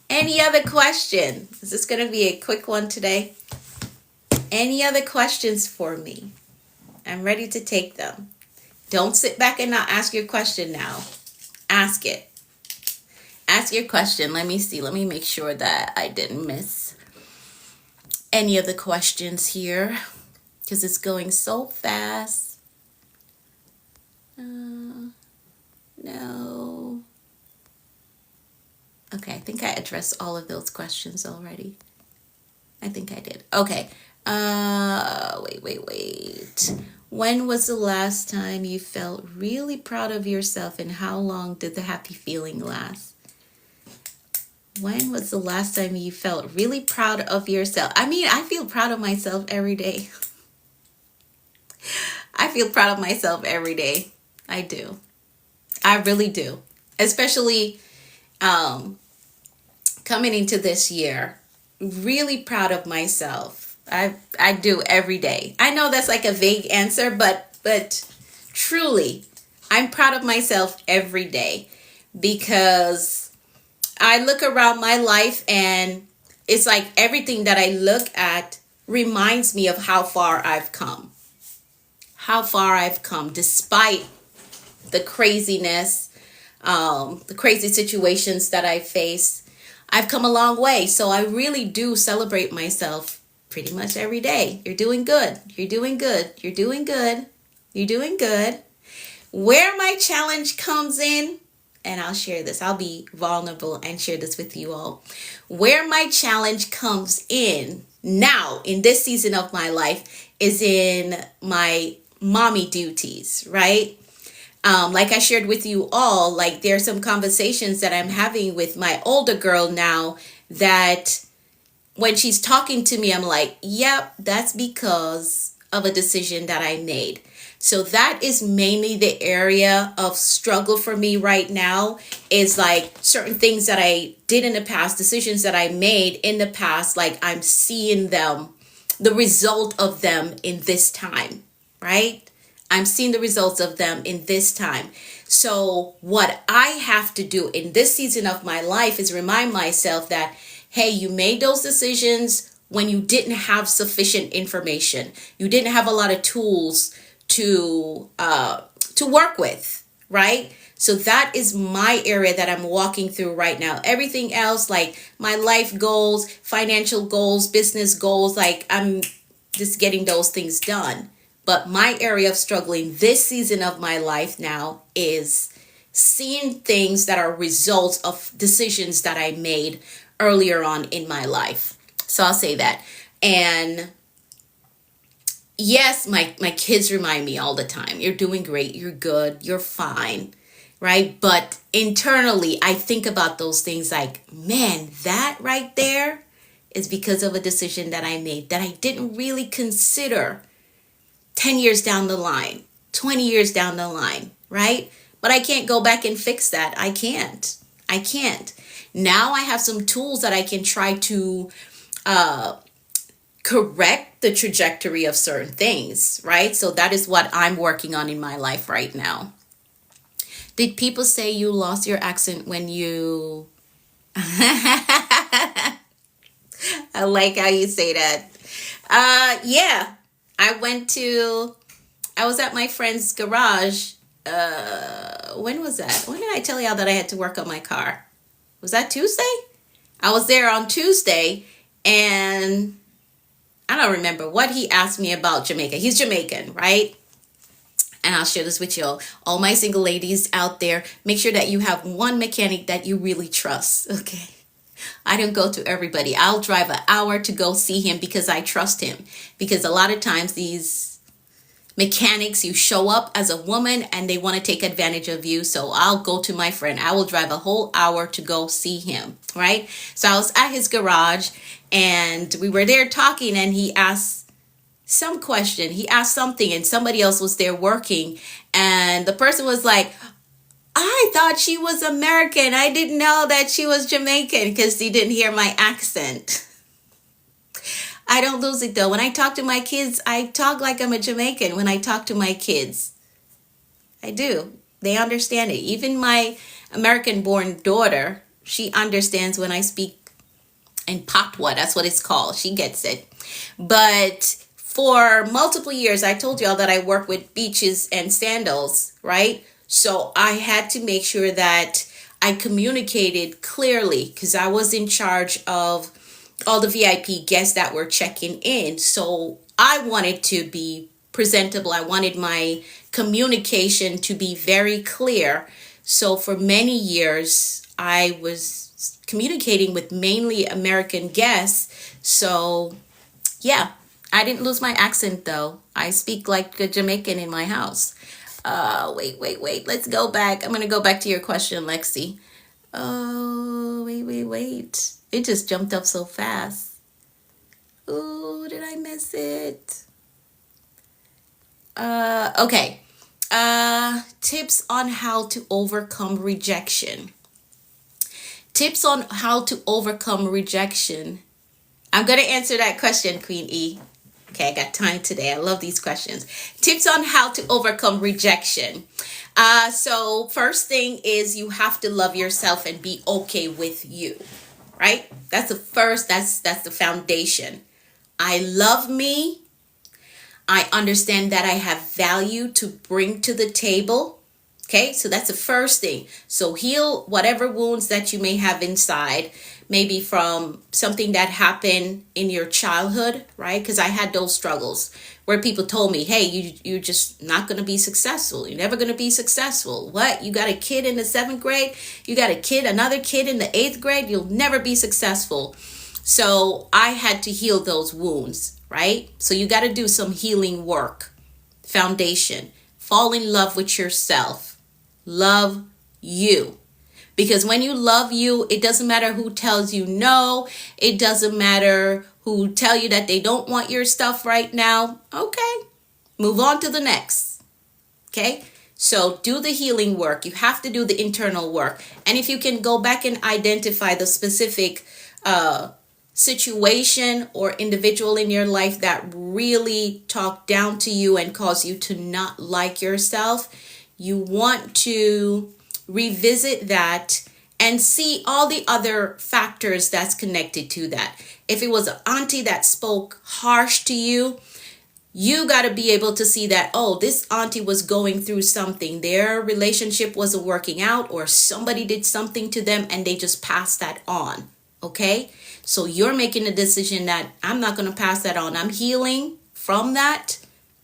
Any other question? Is this going to be a quick one today? Any other questions for me? I'm ready to take them. Don't sit back and not ask your question now. Ask it. Ask your question. Let me see. Let me make sure that I didn't miss any of the questions here because it's going so fast. No. Okay, I think I addressed all of those questions already. I think I did. Okay. Wait. When was the last time you felt really proud of yourself, and how long did the happy feeling last? When was the last time you felt really proud of yourself? I mean, I feel proud of myself every day. I feel proud of myself every day. I do. I really do. Especially coming into this year, really proud of myself. I do every day. I know that's like a vague answer, but truly, I'm proud of myself every day because I look around my life and it's like everything that I look at reminds me of how far I've come. How far I've come despite the craziness, the crazy situations that I face. I've come a long way. So I really do celebrate myself pretty much every day. You're doing good. You're doing good. You're doing good. You're doing good. Where my challenge comes in, and I'll share this. I'll be vulnerable and share this with you all. Where my challenge comes in now in this season of my life is in my mommy duties, right? Like I shared with you all, like there are some conversations that I'm having with my older girl now that when she's talking to me, I'm like, yep, that's because of a decision that I made. So that is mainly the area of struggle for me right now, is like certain things that I did in the past, decisions that I made in the past, like I'm seeing them, the result of them in this time, right? I'm seeing the results of them in this time. So what I have to do in this season of my life is remind myself that, hey, you made those decisions when you didn't have sufficient information. You didn't have a lot of tools to work with, right? So that is my area that I'm walking through right now. Everything else, like my life goals, financial goals, business goals, like I'm just getting those things done. But my area of struggling this season of my life now is seeing things that are results of decisions that I made earlier on in my life. So I'll say that. And yes, my kids remind me all the time, you're doing great, you're good, you're fine, right? But internally, I think about those things like, man, that right there is because of a decision that I made that I didn't really consider 10 years down the line, 20 years down the line, right? But I can't go back and fix that. I can't. Now I have some tools that I can try to correct the trajectory of certain things, right? So that is what I'm working on in my life right now. Did people say you lost your accent when you... I like how you say that. Yeah. I was at my friend's garage. When was that? When did I tell y'all that I had to work on my car? Was that Tuesday? I was there on Tuesday, and I don't remember what he asked me about Jamaica. He's Jamaican, right? And I'll share this with y'all. All my single ladies out there, make sure that you have one mechanic that you really trust, okay? I don't go to everybody. I'll drive an hour to go see him because I trust him. Because a lot of times these mechanics, you show up as a woman and they want to take advantage of you. So I'll go to my friend. I will drive a whole hour to go see him, right? So I was at his garage and we were there talking, and he asked some question. He asked something and somebody else was there working. And the person was like, I thought she was American. I didn't know that she was Jamaican, because he didn't hear my accent. I don't lose it though. When I talk to my kids, I talk like I'm a Jamaican when I talk to my kids. I do. They understand it. Even my American-born daughter, she understands when I speak in Patois. That's what it's called. She gets it. But for multiple years, I told y'all that I work with beaches and sandals, right? So I had to make sure that I communicated clearly, because I was in charge of all the VIP guests that were checking in. So I wanted to be presentable. I wanted my communication to be very clear. So for many years, I was communicating with mainly American guests. So, yeah, I didn't lose my accent though. I speak like a Jamaican in my house. Wait. Let's go back. I'm going to go back to your question, Lexi. Oh, wait. It just jumped up so fast. Oh, did I miss it? Okay. Tips on how to overcome rejection. Tips on how to overcome rejection. I'm going to answer that question, Queen E. Okay, I got time today. I love these questions. Tips on how to overcome rejection. So first thing is you have to love yourself and be okay with you, right? That's the first, that's the foundation. I love me. I understand that I have value to bring to the table. Okay, so that's the first thing. So heal whatever wounds that you may have inside, maybe from something that happened in your childhood, right? Because I had those struggles where people told me, hey, you're just not going to be successful. You're never going to be successful. What? You got a kid in the 7th grade? You got another kid in the 8th grade? You'll never be successful. So I had to heal those wounds, right? So you got to do some healing work. Foundation. Fall in love with yourself. Love you. Because when you love you, it doesn't matter who tells you no. It doesn't matter who tell you that they don't want your stuff right now. Okay, move on to the next. Okay, so do the healing work. You have to do the internal work. And if you can go back and identify the specific situation or individual in your life that really talk down to you and cause you to not like yourself, you want to revisit that and see all the other factors that's connected to that. If it was an auntie that spoke harsh to you, you got to be able to see that, oh, this auntie was going through something. Their relationship wasn't working out, or somebody did something to them and they just passed that on. Okay? So you're making a decision that I'm not going to pass that on. I'm healing from that.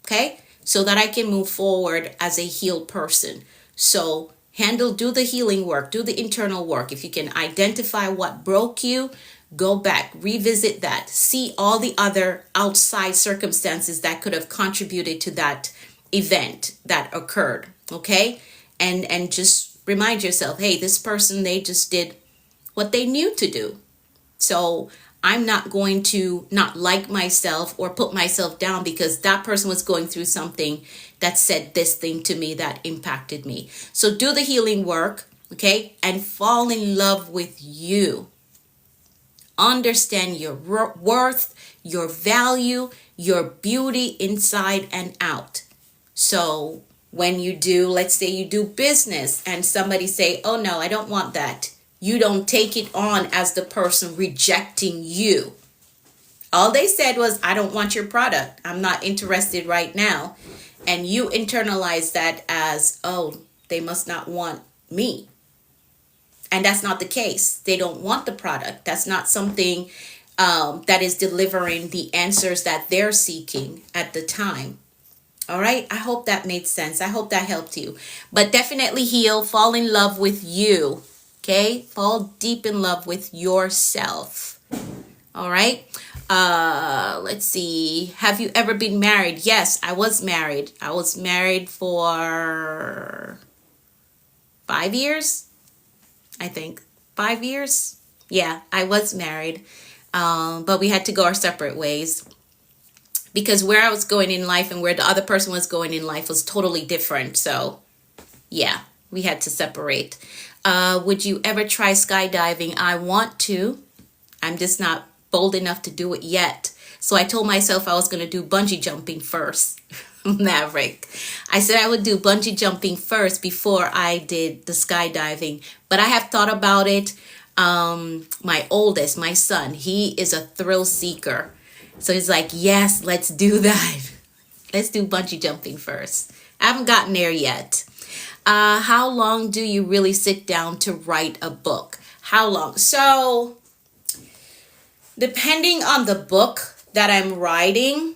Okay? So that I can move forward as a healed person. So do the healing work, do the internal work. If you can identify what broke you, go back, revisit that, see all the other outside circumstances that could have contributed to that event that occurred. Okay. And just remind yourself, hey, this person, they just did what they knew to do. So I'm not going to not like myself or put myself down because that person was going through something that said this thing to me that impacted me. So do the healing work, okay? And fall in love with you. Understand your worth, your value, your beauty inside and out. So when you do, let's say you do business and somebody say, oh no, I don't want that. You don't take it on as the person rejecting you. All they said was, I don't want your product. I'm not interested right now. And you internalize that as, oh, they must not want me. And that's not the case. They don't want the product. That's not something that is delivering the answers that they're seeking at the time. All right. I hope that made sense. I hope that helped you. But definitely heal. Fall in love with you. Okay. Fall deep in love with yourself. All right. Let's see. Have you ever been married? Yes, I was married. I was married for 5 years. I think 5 years. Yeah, I was married. But we had to go our separate ways because where I was going in life and where the other person was going in life was totally different. So yeah, we had to separate. Would you ever try skydiving? I want to. I'm just not bold enough to do it yet. So I told myself I was going to do bungee jumping first. Maverick. I said I would do bungee jumping first before I did the skydiving. But I have thought about it. My oldest, my son, he is a thrill seeker. So he's like, yes, let's do that. Let's do bungee jumping first. I haven't gotten there yet. How long do you really sit down to write a book? How long? So depending on the book that I'm writing,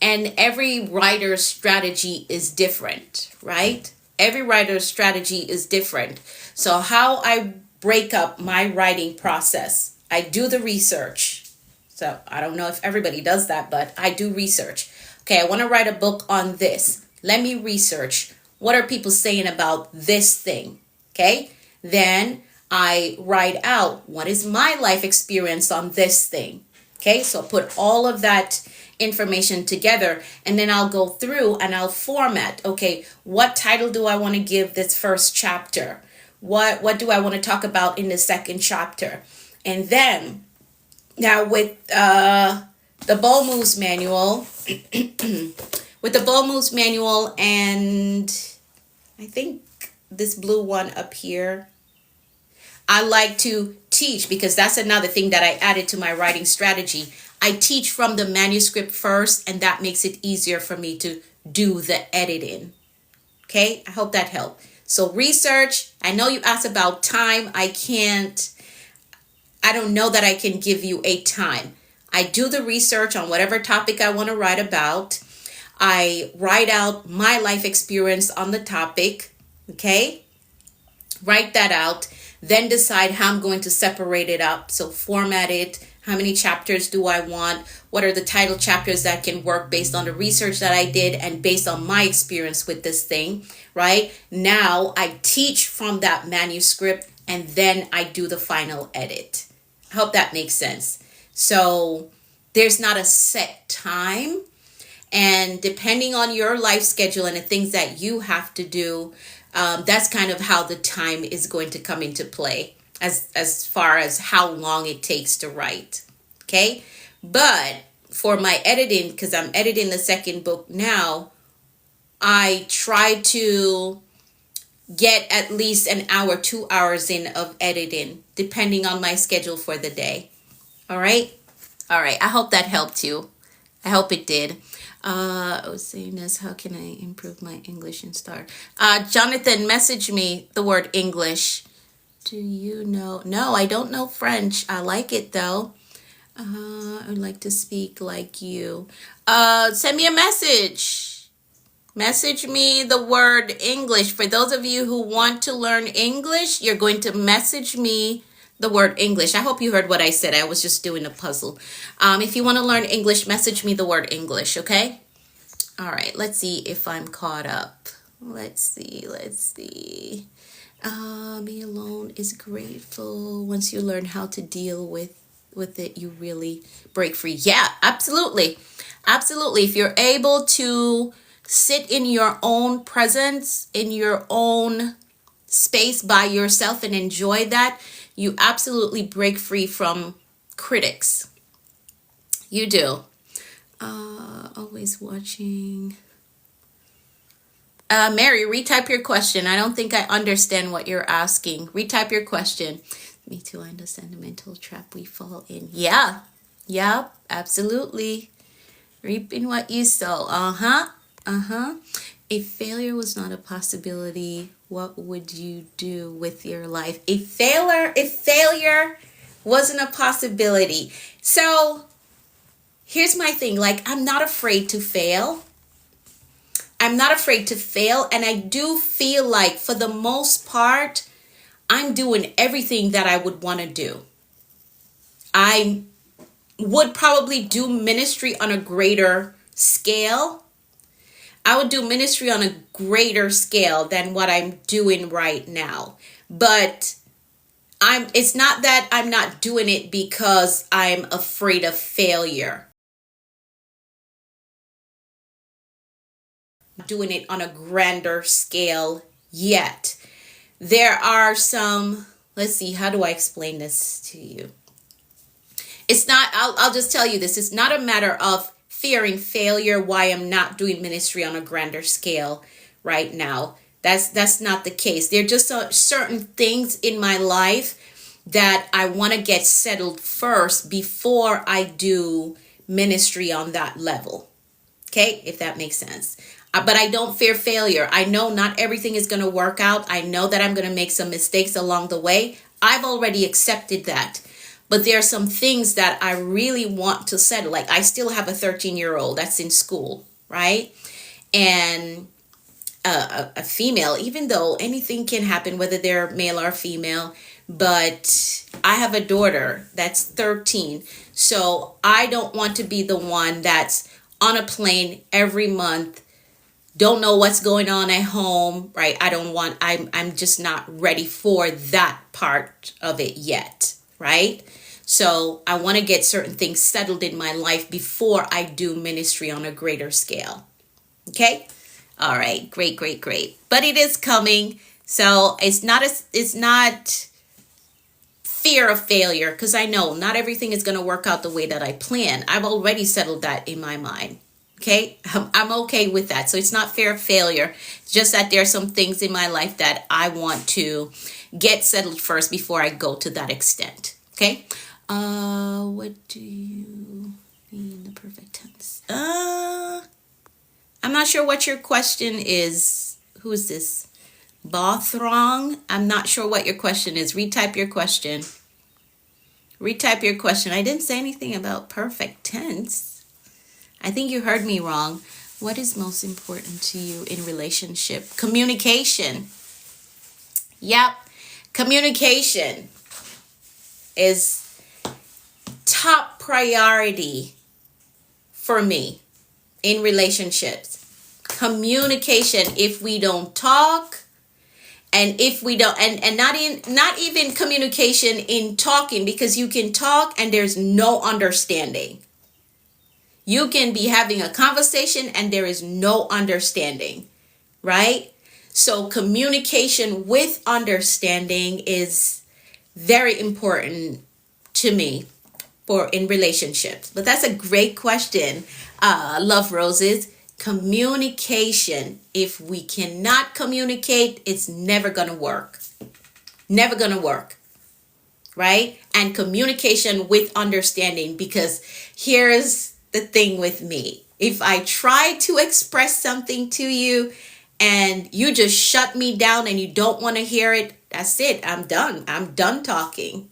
and every writer's strategy is different, right? Every writer's strategy is different. So how I break up my writing process, I do the research. So I don't know if everybody does that, but I do research. Okay, I want to write a book on this. Let me research. What are people saying about this thing? Okay, then I write out what is my life experience on this thing. Okay, so put all of that information together, and then I'll go through and I'll format. Okay, what title do I want to give this first chapter? What do I want to talk about in the second chapter? And then now with the Bold Moves manual, with the Bold Moves manual, and I think this blue one up here, I like to teach, because that's another thing that I added to my writing strategy. I teach from the manuscript first, and that makes it easier for me to do the editing. Okay, I hope that helped. So research, I know you asked about time. I don't know that I can give you a time. I do the research on whatever topic I want to write about. I write out my life experience on the topic. Okay, write that out. Then decide how I'm going to separate it up. So format it. How many chapters do I want? What are the title chapters that can work based on the research that I did and based on my experience with this thing, right? Now I teach from that manuscript, and then I do the final edit. I hope that makes sense. So there's not a set time. And depending on your life schedule and the things that you have to do, that's kind of how the time is going to come into play as far as how long it takes to write. Okay. But for my editing, because I'm editing the second book now, I try to get at least an hour, 2 hours in of editing, depending on my schedule for the day. All right. All right. I hope that helped you. I hope it did. I was saying this, how can I improve my English and start? Jonathan, message me the word English. Do you know? No, I don't know French. I like it though. I would like to speak like you. Send me a message. Message me the word English. For those of you who want to learn English, you're going to message me the word English. I hope you heard what I said. I was just doing a puzzle. If you want to learn English, message me the word English, okay? All right, let's see if I'm caught up. Let's see. Be alone is grateful. Once you learn how to deal with it, you really break free. Yeah, absolutely. Absolutely. If you're able to sit in your own presence, in your own space by yourself and enjoy that, you absolutely break free from critics. You do. Always watching. Mary, retype your question. I don't think I understand what you're asking. Retype your question. Me too, I understand the mental trap we fall in. Yeah. Yep, absolutely. Reaping what you sow. If failure was not a possibility, what would you do with your life? If failure wasn't a possibility. So here's my thing. Like, I'm not afraid to fail. I'm not afraid to fail. And I do feel like for the most part, I'm doing everything that I would want to do. I would probably do ministry on a greater scale. I would do ministry on a greater scale than what I'm doing right now. But it's not that I'm not doing it because I'm afraid of failure. I'm doing it on a grander scale yet. There are some, let's see, how do I explain this to you? It's not, I'll just tell you this. It's not a matter of fearing failure, why I'm not doing ministry on a grander scale right now. That's not the case. There are just certain things in my life that I want to get settled first before I do ministry on that level. Okay, if that makes sense. But I don't fear failure. I know not everything is going to work out. I know that I'm going to make some mistakes along the way. I've already accepted that. But there are some things that I really want to settle. Like, I still have a 13-year-old that's in school, right? And a female, even though anything can happen, whether they're male or female. But I have a daughter that's 13. So I don't want to be the one that's on a plane every month, don't know what's going on at home, right? I'm just not ready for that part of it yet, right? So I want to get certain things settled in my life before I do ministry on a greater scale. Okay? All right. Great, great, great. But it is coming. So it's not fear of failure, because I know not everything is going to work out the way that I plan. I've already settled that in my mind. Okay, I'm okay with that. So it's not fear of failure. It's just that there are some things in my life that I want to get settled first before I go to that extent. Okay. What do you mean the perfect tense? I'm not sure what your question is. Who is this? Bothrong? I'm not sure what your question is. Retype your question. Retype your question. I didn't say anything about perfect tense. I think you heard me wrong. What is most important to you in relationship? Communication. Yep. Communication is top priority for me in relationships. Communication. If we don't talk, and if we don't, and not even communication in talking, because you can talk and there's no understanding. You can be having a conversation and there is no understanding, right? So communication with understanding is very important to me for in relationships. But that's a great question. Love Roses. Communication. If we cannot communicate, it's never going to work. Never going to work. Right? And communication with understanding, because here's the thing with me. If I try to express something to you and you just shut me down and you don't want to hear it, that's it. I'm done. I'm done talking.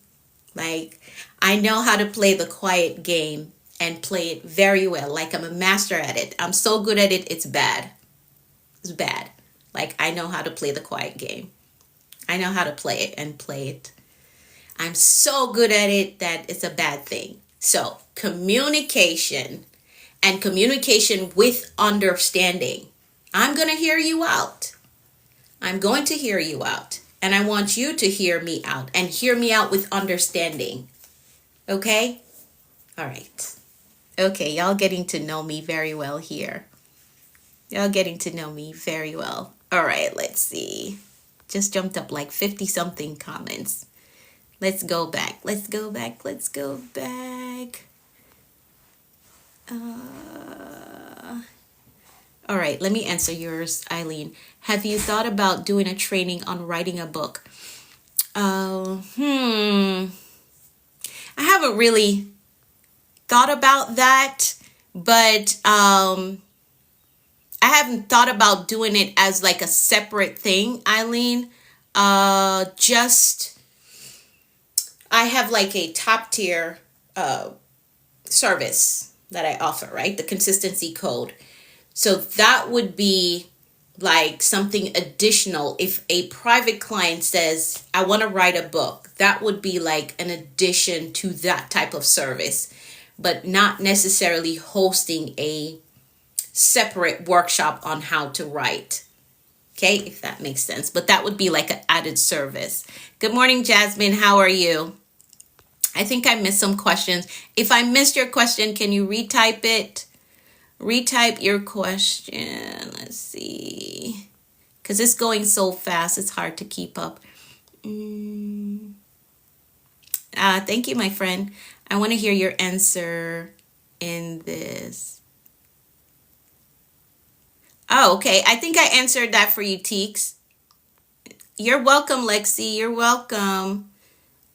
Like, I know how to play the quiet game and play it very well. Like, I'm a master at it. I'm so good at it, it's bad. It's bad. Like, I know how to play the quiet game. I know how to play it and play it. I'm so good at it that it's a bad thing. So communication, and communication with understanding. I'm going to hear you out. I'm going to hear you out. And I want you to hear me out, and hear me out with understanding. Okay? All right. Okay, y'all getting to know me very well here. Y'all getting to know me very well. All right, let's see. Just jumped up like 50 something comments. Let's go back. Let's go back. Let's go back. All right, let me answer yours, Eileen. Have you thought about doing a training on writing a book? I haven't really thought about that, but I haven't thought about doing it as like a separate thing, Eileen. I have like a top tier service that I offer, right? The consistency code. So that would be like something additional. If a private client says, I want to write a book, that would be like an addition to that type of service, but not necessarily hosting a separate workshop on how to write. Okay, if that makes sense. But that would be like an added service. Good morning, Jasmine. How are you? I think I missed some questions. If I missed your question, can you retype it? Retype your question. Let's see. Because it's going so fast, it's hard to keep up. Thank you, my friend. I want to hear your answer in this. Oh, okay. I think I answered that for you, Teeks. You're welcome, Lexi. You're welcome.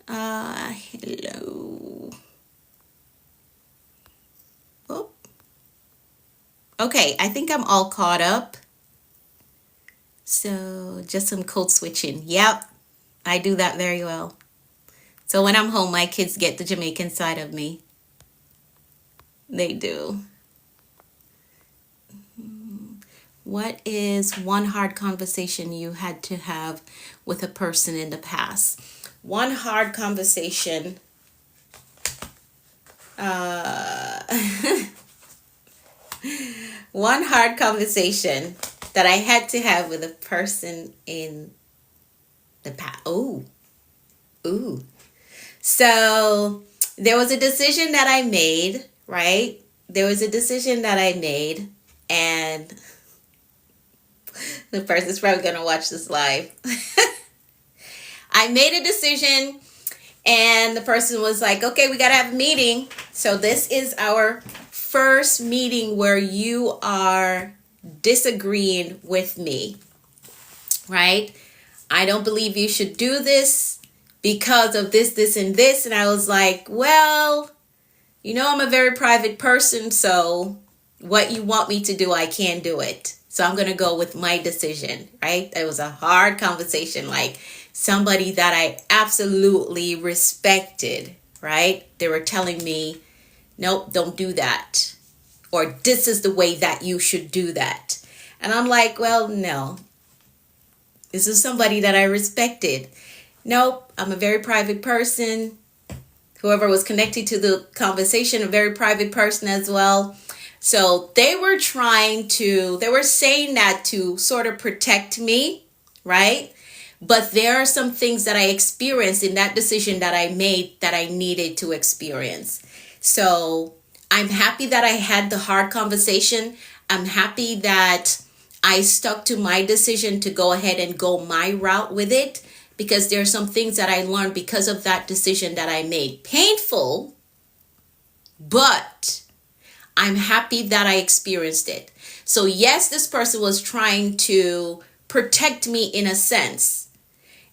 Hello. Oh. Okay, I think I'm all caught up. So just some code switching. Yep, I do that very well. So when I'm home, my kids get the Jamaican side of me. They do. What is one hard conversation you had to have with a person in the past? One hard conversation. One hard conversation that I had to have with a person in the past. Ooh. So there was a decision that I made, right? There was a decision that I made, and the person's probably going to watch this live. I made a decision, and the person was like, okay, we got to have a meeting. So this is our first meeting where you are disagreeing with me, right? I don't believe you should do this because of this, this, and this. And I was like, well, you know, I'm a very private person, so what you want me to do, I can't do it. So I'm going to go with my decision, right? It was a hard conversation, like somebody that I absolutely respected, right? They were telling me, nope, don't do that. Or this is the way that you should do that. And I'm like, well, no. This is somebody that I respected. Nope, I'm a very private person. Whoever was connected to the conversation, a very private person as well. So they were saying that to sort of protect me, right? But there are some things that I experienced in that decision that I made that I needed to experience. So I'm happy that I had the hard conversation. I'm happy that I stuck to my decision to go ahead and go my route with it, because there are some things that I learned because of that decision that I made. Painful, but I'm happy that I experienced it. So yes, this person was trying to protect me in a sense.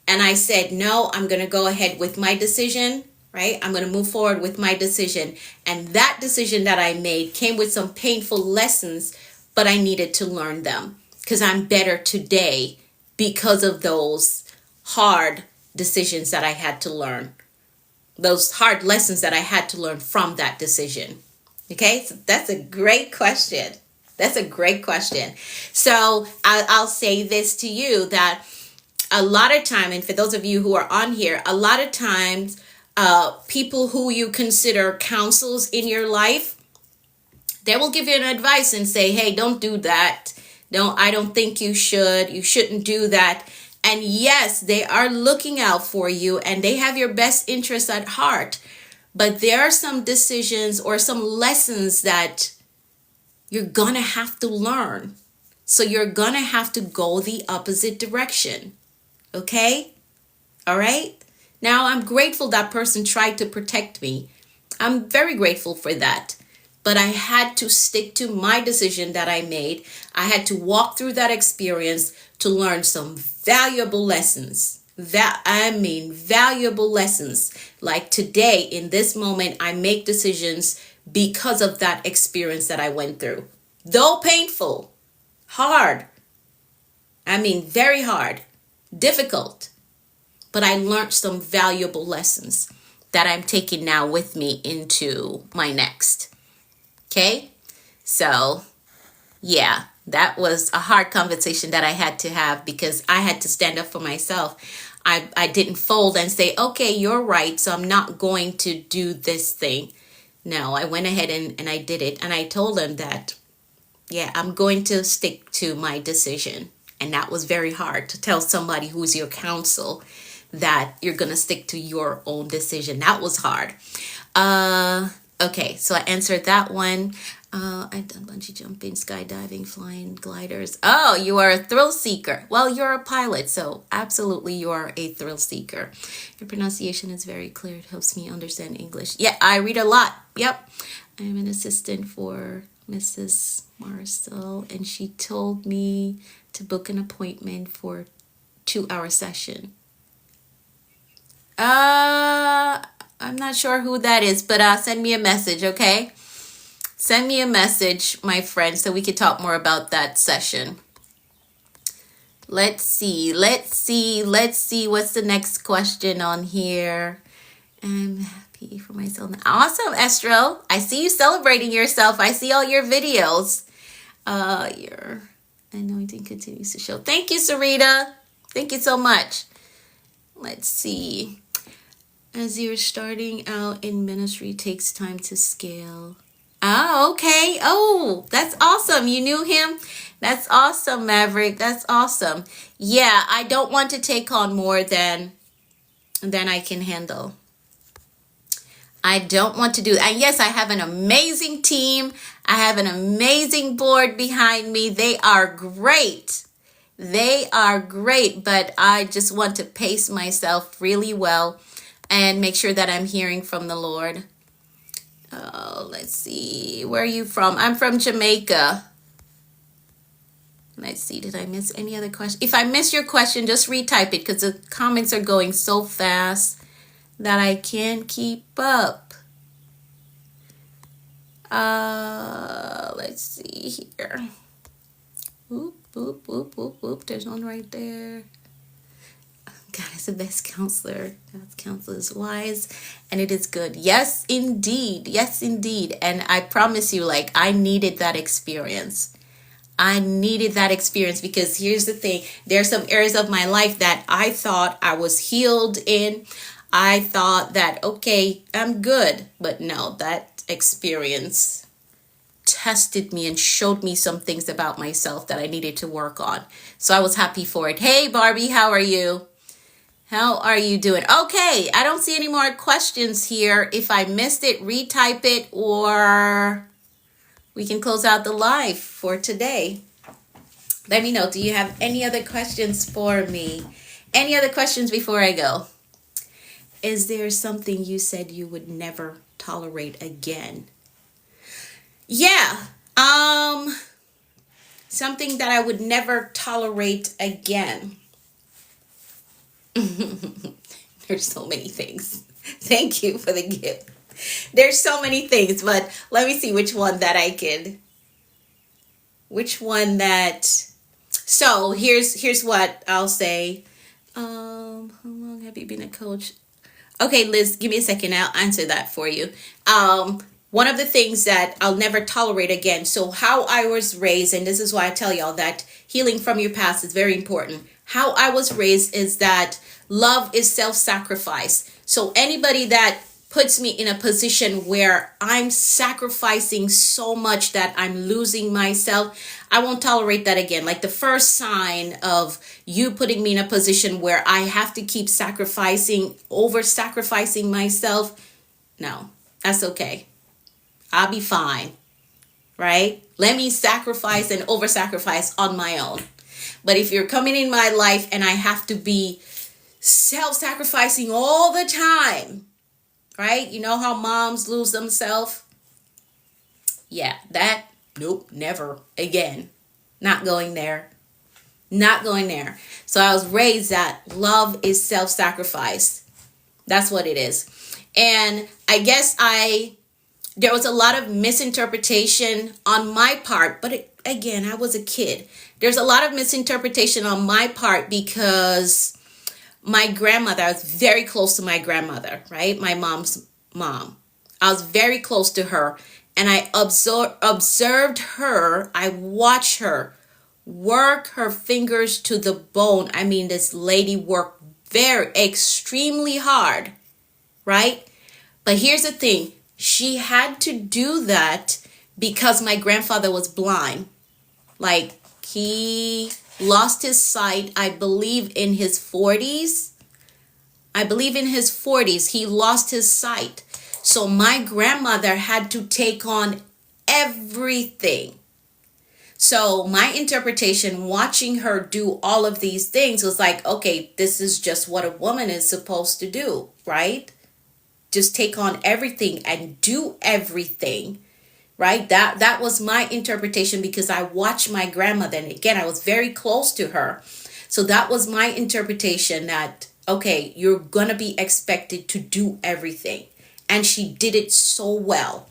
And I said, no, I'm going to go ahead with my decision, right? I'm going to move forward with my decision. And that decision that I made came with some painful lessons, but I needed to learn them because I'm better today because of those hard decisions that I had to learn. Those hard lessons that I had to learn from that decision. Okay, so that's a great question. That's a great question. So I'll say this to you, that a lot of time, and for those of you who are on here, a lot of times people who you consider counsels in your life, they will give you an advice and say, hey, don't do that. I don't think you shouldn't do that. And yes, they are looking out for you and they have your best interests at heart. But there are some decisions or some lessons that you're going to have to learn. So you're going to have to go the opposite direction. Okay? All right? Now, I'm grateful that person tried to protect me. I'm very grateful for that. But I had to stick to my decision that I made. I had to walk through that experience to learn some valuable lessons. Valuable lessons. Like today, in this moment, I make decisions because of that experience that I went through. Though painful, hard. Very hard, difficult. But I learned some valuable lessons that I'm taking now with me into my next. Okay? So, yeah, that was a hard conversation that I had to have because I had to stand up for myself. I didn't fold and say, okay, you're right, so I'm not going to do this thing. No, I went ahead and I did it. And I told them that, yeah, I'm going to stick to my decision. And that was very hard to tell somebody who's your counsel that you're going to stick to your own decision. That was hard. Okay, so I answered that one. I've done bungee jumping, skydiving, flying, gliders. Oh, you are a thrill seeker. Well, you're a pilot, so absolutely you are a thrill seeker. Your pronunciation is very clear. It helps me understand English. Yeah, I read a lot. Yep. I'm an assistant for Mrs. Marcel, and she told me to book an appointment for 2-hour session. I'm not sure who that is, but send me a message, okay? Send me a message, my friend, so we can talk more about that session. Let's see. What's the next question on here? I'm happy for myself. Awesome, Estro. I see you celebrating yourself. I see all your videos. You're Anointing continues to show. Thank you, Sarita. Thank you so much. Let's see. As you're starting out in ministry, it takes time to scale. Oh, okay. Oh, that's awesome. You knew him? That's awesome, Maverick. That's awesome. Yeah, I don't want to take on more than I can handle. I don't want to do that. And yes, I have an amazing team. I have an amazing board behind me. They are great. They are great, but I just want to pace myself really well and make sure that I'm hearing from the Lord. Oh, let's see. Where are you from? I'm from Jamaica. Let's see. Did I miss any other question? If I miss your question, just retype it because the comments are going so fast that I can't keep up. Let's see here. Whoop, whoop, whoop, whoop, whoop. There's one right there. God is the best counselor. God's counsel is wise and it is good. Yes, indeed. Yes, indeed. And I promise you, like, I needed that experience. I needed that experience because here's the thing. There's some areas of my life that I thought I was healed in. I thought that, okay, I'm good. But no, that experience tested me and showed me some things about myself that I needed to work on. So I was happy for it. Hey, Barbie, how are you? How are you doing? Okay, I don't see any more questions here. If I missed it, retype it, or we can close out the live for today. Let me know. Do you have any other questions for me? Any other questions before I go? Is there something you said you would never tolerate again? Yeah. Something that I would never tolerate again. There's so many things. Thank you for the gift. There's so many things, but let me see which one that I could. Which one that. So here's what I'll say. How long have you been a coach? Okay, Liz, give me a second. I'll answer that for you. One of the things that I'll never tolerate again. So how I was raised, and this is why I tell y'all that healing from your past is very important. How I was raised is that love is self-sacrifice. So anybody that puts me in a position where I'm sacrificing so much that I'm losing myself, I won't tolerate that again. Like the first sign of you putting me in a position where I have to keep over-sacrificing myself, no, that's okay. I'll be fine, right? Let me sacrifice and over-sacrifice on my own. But if you're coming in my life and I have to be self-sacrificing all the time, right? You know how moms lose themselves? Yeah, that, nope, never again. Not going there. Not going there. So I was raised that love is self-sacrifice. That's what it is. And I guess there was a lot of misinterpretation on my part, but again, I was a kid. There's a lot of misinterpretation on my part because my grandmother, I was very close to my grandmother, right? My mom's mom. I was very close to her, and I observed her. I watched her work her fingers to the bone. I mean, this lady worked extremely hard, right? But here's the thing. She had to do that because my grandfather was blind. Like, he lost his sight, I believe, in his 40s. He lost his sight. So my grandmother had to take on everything. So my interpretation, watching her do all of these things, was like, okay, this is just what a woman is supposed to do, right? Just take on everything and do everything, right? That was my interpretation because I watched my grandmother, and again, I was very close to her. So that was my interpretation that, okay, you're gonna be expected to do everything. And she did it so well.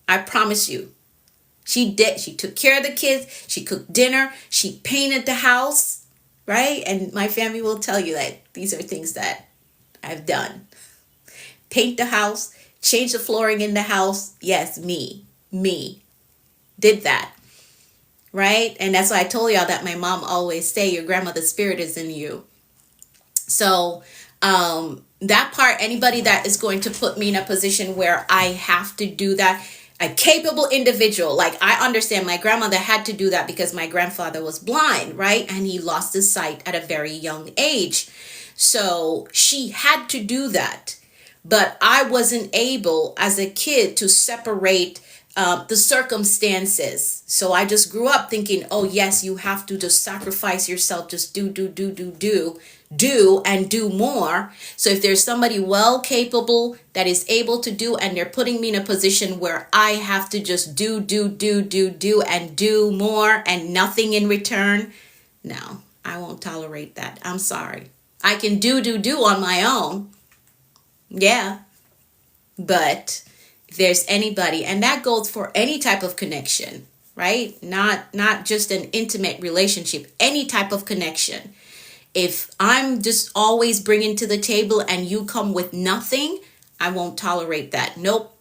I promise you. She did. She took care of the kids. She cooked dinner. She painted the house, right? And my family will tell you that these are things that I've done. Paint the house, change the flooring in the house. Yes, me did that. right? And that's why I told y'all that my mom always say your grandmother's spirit is in you. So that part, anybody that is going to put me in a position where I have to do that, a capable individual, like I understand my grandmother had to do that because my grandfather was blind, right? And he lost his sight at a very young age. So she had to do that. But I wasn't able as a kid to separate the circumstances. So I just grew up thinking, oh, yes, you have to just sacrifice yourself, just do, and do more. So if there's somebody well capable that is able to do, and they're putting me in a position where I have to just do, and do more and nothing in return, no, I won't tolerate that. I'm sorry. I can do on my own. Yeah. But if there's anybody, and that goes for any type of connection, right? Not just an intimate relationship, any type of connection. If I'm just always bringing to the table and you come with nothing, I won't tolerate that. Nope.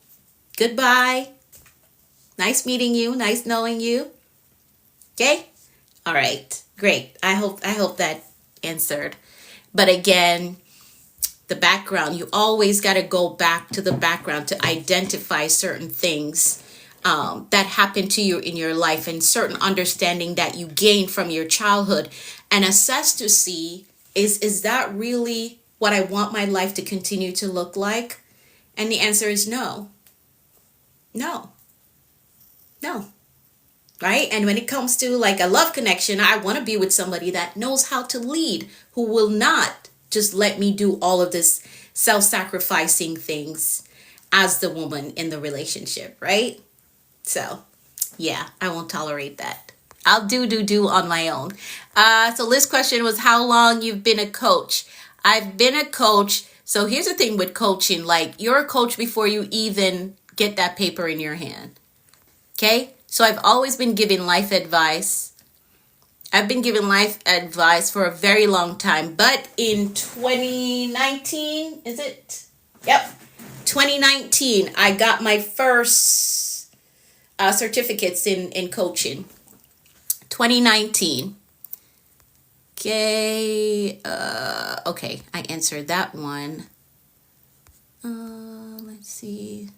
Goodbye. Nice meeting you. Nice knowing you. Okay? All right. Great. I hope that answered. But again, the background, you always got to go back to the background to identify certain things that happened to you in your life, and certain understanding that you gained from your childhood, and assess to see, is that really what I want my life to continue to look like? And the answer is no. No. Right? And when it comes to like a love connection, I want to be with somebody that knows how to lead, who will not just let me do all of this self-sacrificing things as the woman in the relationship, right? So, yeah, I won't tolerate that. I'll do on my own. So Liz's question was how long you've been a coach. I've been a coach. So here's the thing with coaching, like you're a coach before you even get that paper in your hand. Okay? So I've always been giving life advice. I've been giving life advice for a very long time. But in 2019, is it? Yep. 2019, I got my first certificates in coaching. 2019. Okay. Okay, I answered that one. Let's see.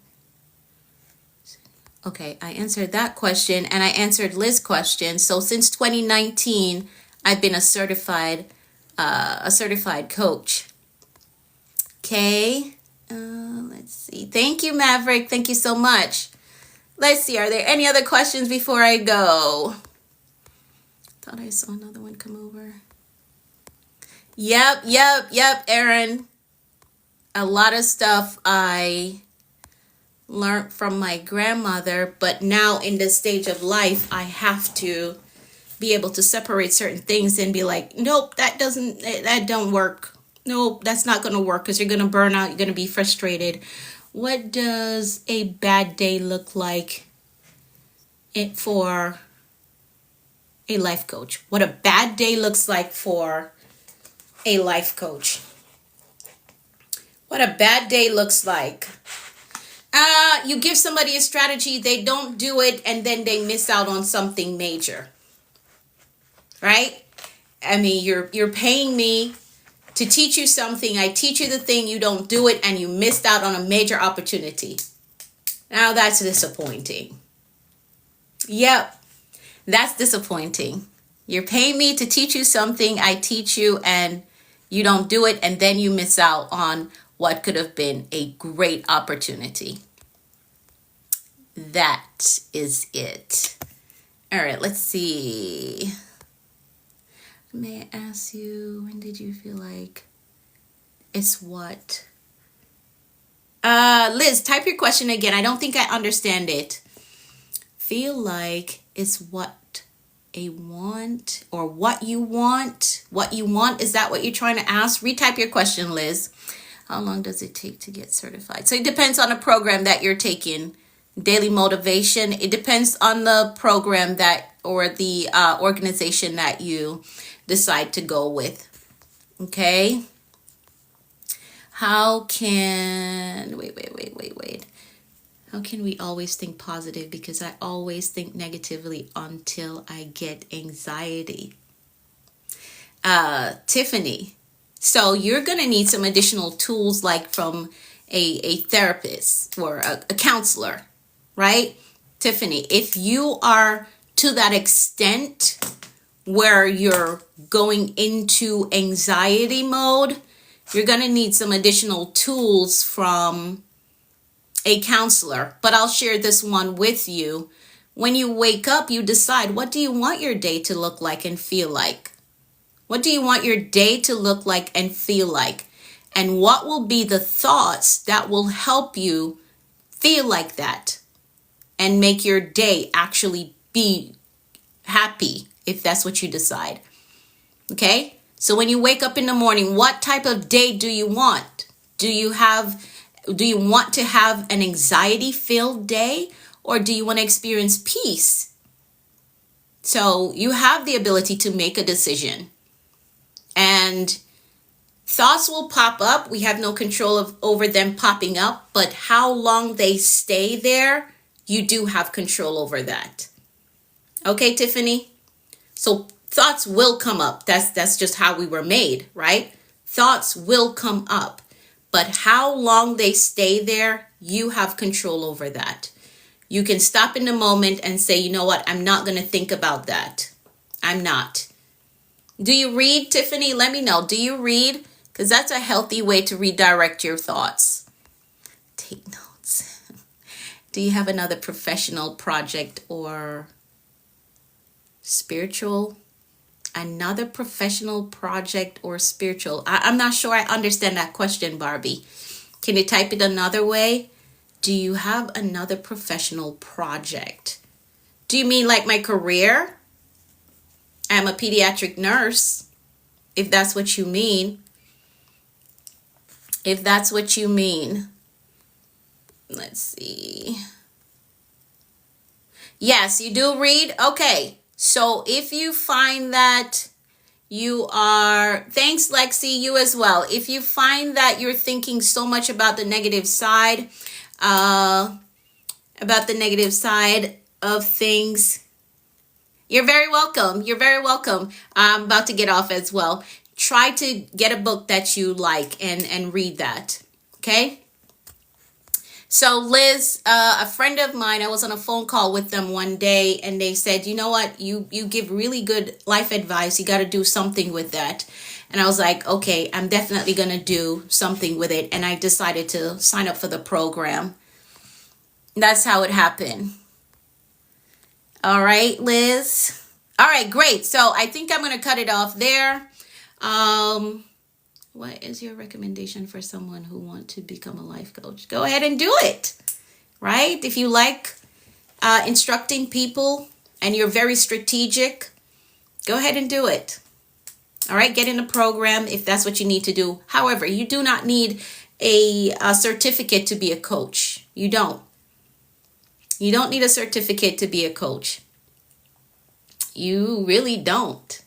Okay, I answered that question, and I answered Liz's question. So since 2019, I've been a certified coach. Okay, let's see. Thank you, Maverick. Thank you so much. Let's see. Are there any other questions before I go? Thought I saw another one come over. Yep, Aaron. A lot of stuff I learned from my grandmother, but now in this stage of life, I have to be able to separate certain things and be like, nope, that don't work. Nope, that's not going to work, because you're going to burn out. You're going to be frustrated. What does a bad day look like for a life coach? What a bad day looks like for a life coach. What a bad day looks like. You give somebody a strategy, they don't do it, and then they miss out on something major. Right? I mean, you're paying me to teach you something. I teach you the thing, you don't do it, and you missed out on a major opportunity. Now that's disappointing. Yep. That's disappointing. You're paying me to teach you something, I teach you, and you don't do it, and then you miss out on what could have been a great opportunity. That is it. All right, let's see. May I ask you, when did you feel like it's what? Liz, type your question again. I don't think I understand it. Feel like it's what a want, or what you want. What you want, is that what you're trying to ask? Retype your question, Liz. How long does it take to get certified? So it depends on the program that you're taking. Daily motivation. It depends on the program that, or the organization that you decide to go with. Okay. How can, wait. How can we always think positive? Because I always think negatively until I get anxiety. Tiffany, so you're going to need some additional tools like from a therapist or a counselor, right? Tiffany, if you are to that extent where you're going into anxiety mode, you're going to need some additional tools from a counselor. But I'll share this one with you. When you wake up, you decide, what do you want your day to look like and feel like? What do you want your day to look like and feel like? And what will be the thoughts that will help you feel like that and make your day actually be happy, if that's what you decide? Okay? So when you wake up in the morning, what type of day do you want? Do you want to have an anxiety-filled day, or do you want to experience peace? So you have the ability to make a decision. And thoughts will pop up. We have no control over them popping up, but how long they stay there, you do have control over that. Okay, Tiffany? So thoughts will come up. That's just how we were made, right? Thoughts will come up, but how long they stay there, you have control over that. You can stop in the moment and say, you know what? I'm not going to think about that. I'm not. Do you read, Tiffany? Let me know. Do you read? Because that's a healthy way to redirect your thoughts. Take notes. Do you have another professional project or spiritual? Another professional project or spiritual? I'm not sure I understand that question, Barbie. Can you type it another way? Do you have another professional project? Do you mean like my career? I'm a pediatric nurse, if that's what you mean. If that's what you mean. Let's see. Yes, you do read? Okay. So if you find that you are, thanks Lexi, you as well. If you find that you're thinking so much about the negative side, of things, you're very welcome. You're very welcome. I'm about to get off as well. Try to get a book that you like and read that. Okay? So Liz, a friend of mine, I was on a phone call with them one day and they said, you know what, you give really good life advice. You got to do something with that. And I was like, okay, I'm definitely going to do something with it. And I decided to sign up for the program. That's how it happened. All right, Liz. All right, great. So I think I'm going to cut it off there. What is your recommendation for someone who wants to become a life coach? Go ahead and do it, right? If you like instructing people and you're very strategic, go ahead and do it. All right, get in a program if that's what you need to do. However, you do not need a certificate to be a coach. You don't. You don't need a certificate to be a coach. You really don't.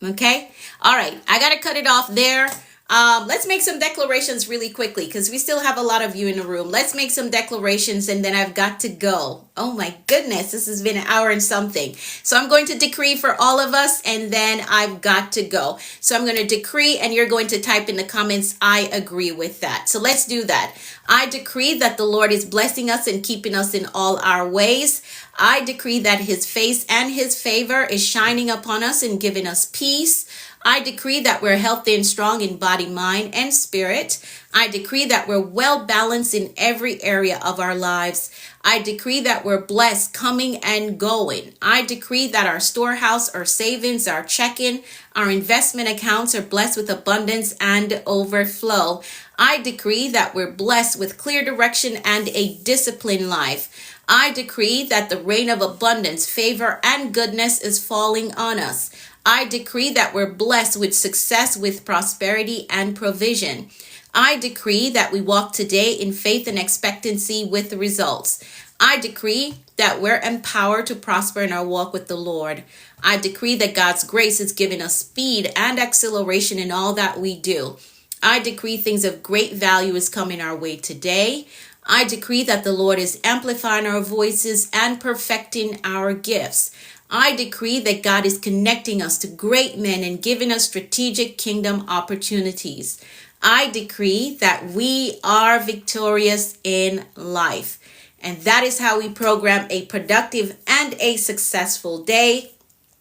Okay. All right. I got to cut it off there. Let's make some declarations really quickly because we still have a lot of you in the room. Let's make some declarations and then I've got to go. Oh my goodness. This has been an hour and something. So I'm going to decree for all of us and then I've got to go. So I'm going to decree and you're going to type in the comments, I agree with that. So let's do that. I decree that the Lord is blessing us and keeping us in all our ways. I decree that his face and his favor is shining upon us and giving us peace. I decree that we're healthy and strong in body, mind, and spirit. I decree that we're well balanced in every area of our lives. I decree that we're blessed coming and going. I decree that our storehouse, our savings, our checking, our investment accounts are blessed with abundance and overflow. I decree that we're blessed with clear direction and a disciplined life. I decree that the rain of abundance, favor, and goodness is falling on us. I decree that we're blessed with success, with prosperity and provision. I decree that we walk today in faith and expectancy with results. I decree that we're empowered to prosper in our walk with the Lord. I decree that God's grace is giving us speed and acceleration in all that we do. I decree things of great value is coming our way today. I decree that the Lord is amplifying our voices and perfecting our gifts. I decree that God is connecting us to great men and giving us strategic kingdom opportunities. I decree that we are victorious in life. And that is how we program a productive and a successful day.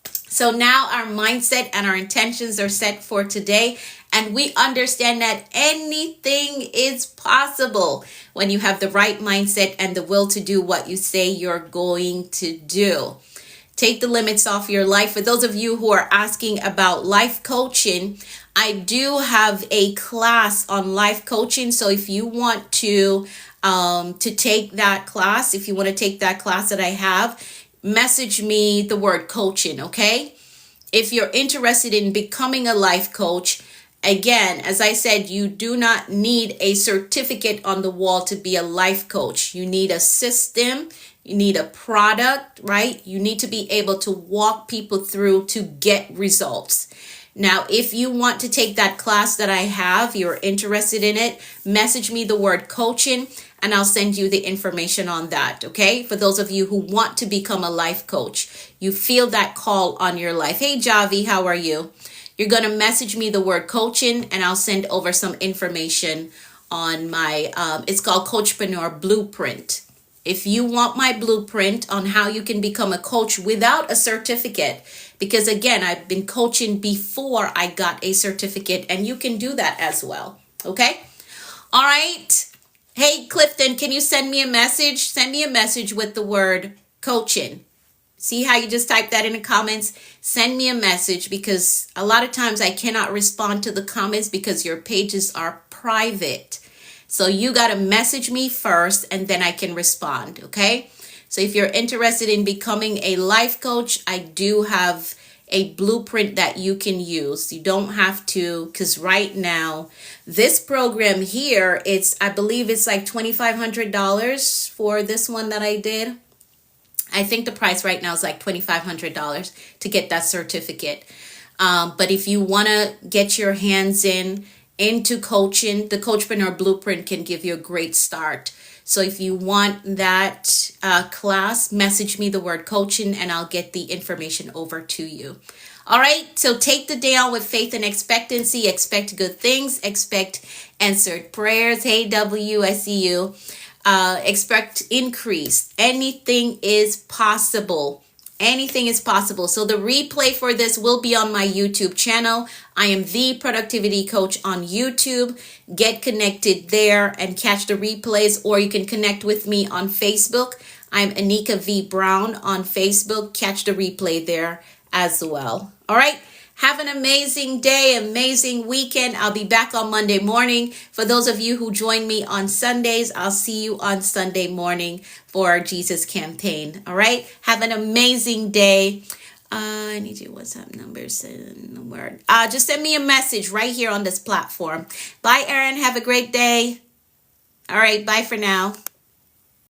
So now our mindset and our intentions are set for today. And we understand that anything is possible when you have the right mindset and the will to do what you say you're going to do. Take the limits off your life. For those of you who are asking about life coaching, I do have a class on life coaching. So if you want to take that class, if you want to take that class that I have, message me the word coaching, okay? If you're interested in becoming a life coach, again, as I said, you do not need a certificate on the wall to be a life coach. You need a system. You need a product, right? You need to be able to walk people through to get results. Now, if you want to take that class that I have, you're interested in it, message me the word coaching and I'll send you the information on that, okay? For those of you who want to become a life coach, you feel that call on your life. Hey, Javi, how are you? You're going to message me the word coaching and I'll send over some information on my, it's called Coachpreneur Blueprint. If you want my blueprint on how you can become a coach without a certificate, because again, I've been coaching before I got a certificate and you can do that as well. Okay. All right. Hey, Clifton, can you send me a message? Send me a message with the word coaching. See how you just type that in the comments? Send me a message because a lot of times I cannot respond to the comments because your pages are private. So you got to message me first and then I can respond, okay? So if you're interested in becoming a life coach, I do have a blueprint that you can use. You don't have to, because right now, this program here, I believe it's like $2,500 for this one that I did. I think the price right now is like $2,500 to get that certificate. But if you want to get your hands into coaching, the Coachpreneur Blueprint can give you a great start. So if you want that class, message me the word coaching and I'll get the information over to you. All right, so take the day on with faith and expectancy. Expect good things. Expect answered prayers. Hey, W, I see you. Expect increase. Anything is possible. Anything is possible. So the replay for this will be on my YouTube channel. I am The Productivity Coach on YouTube. Get connected there and catch the replays, or you can connect with me on Facebook. I'm Anika V. Brown on Facebook. Catch the replay there as well. All right. Have an amazing day, amazing weekend. I'll be back on Monday morning. For those of you who join me on Sundays, I'll see you on Sunday morning for our Jesus campaign. All right. Have an amazing day. I need your WhatsApp numbers and the word. Just send me a message right here on this platform. Bye, Erin. Have a great day. All right. Bye for now.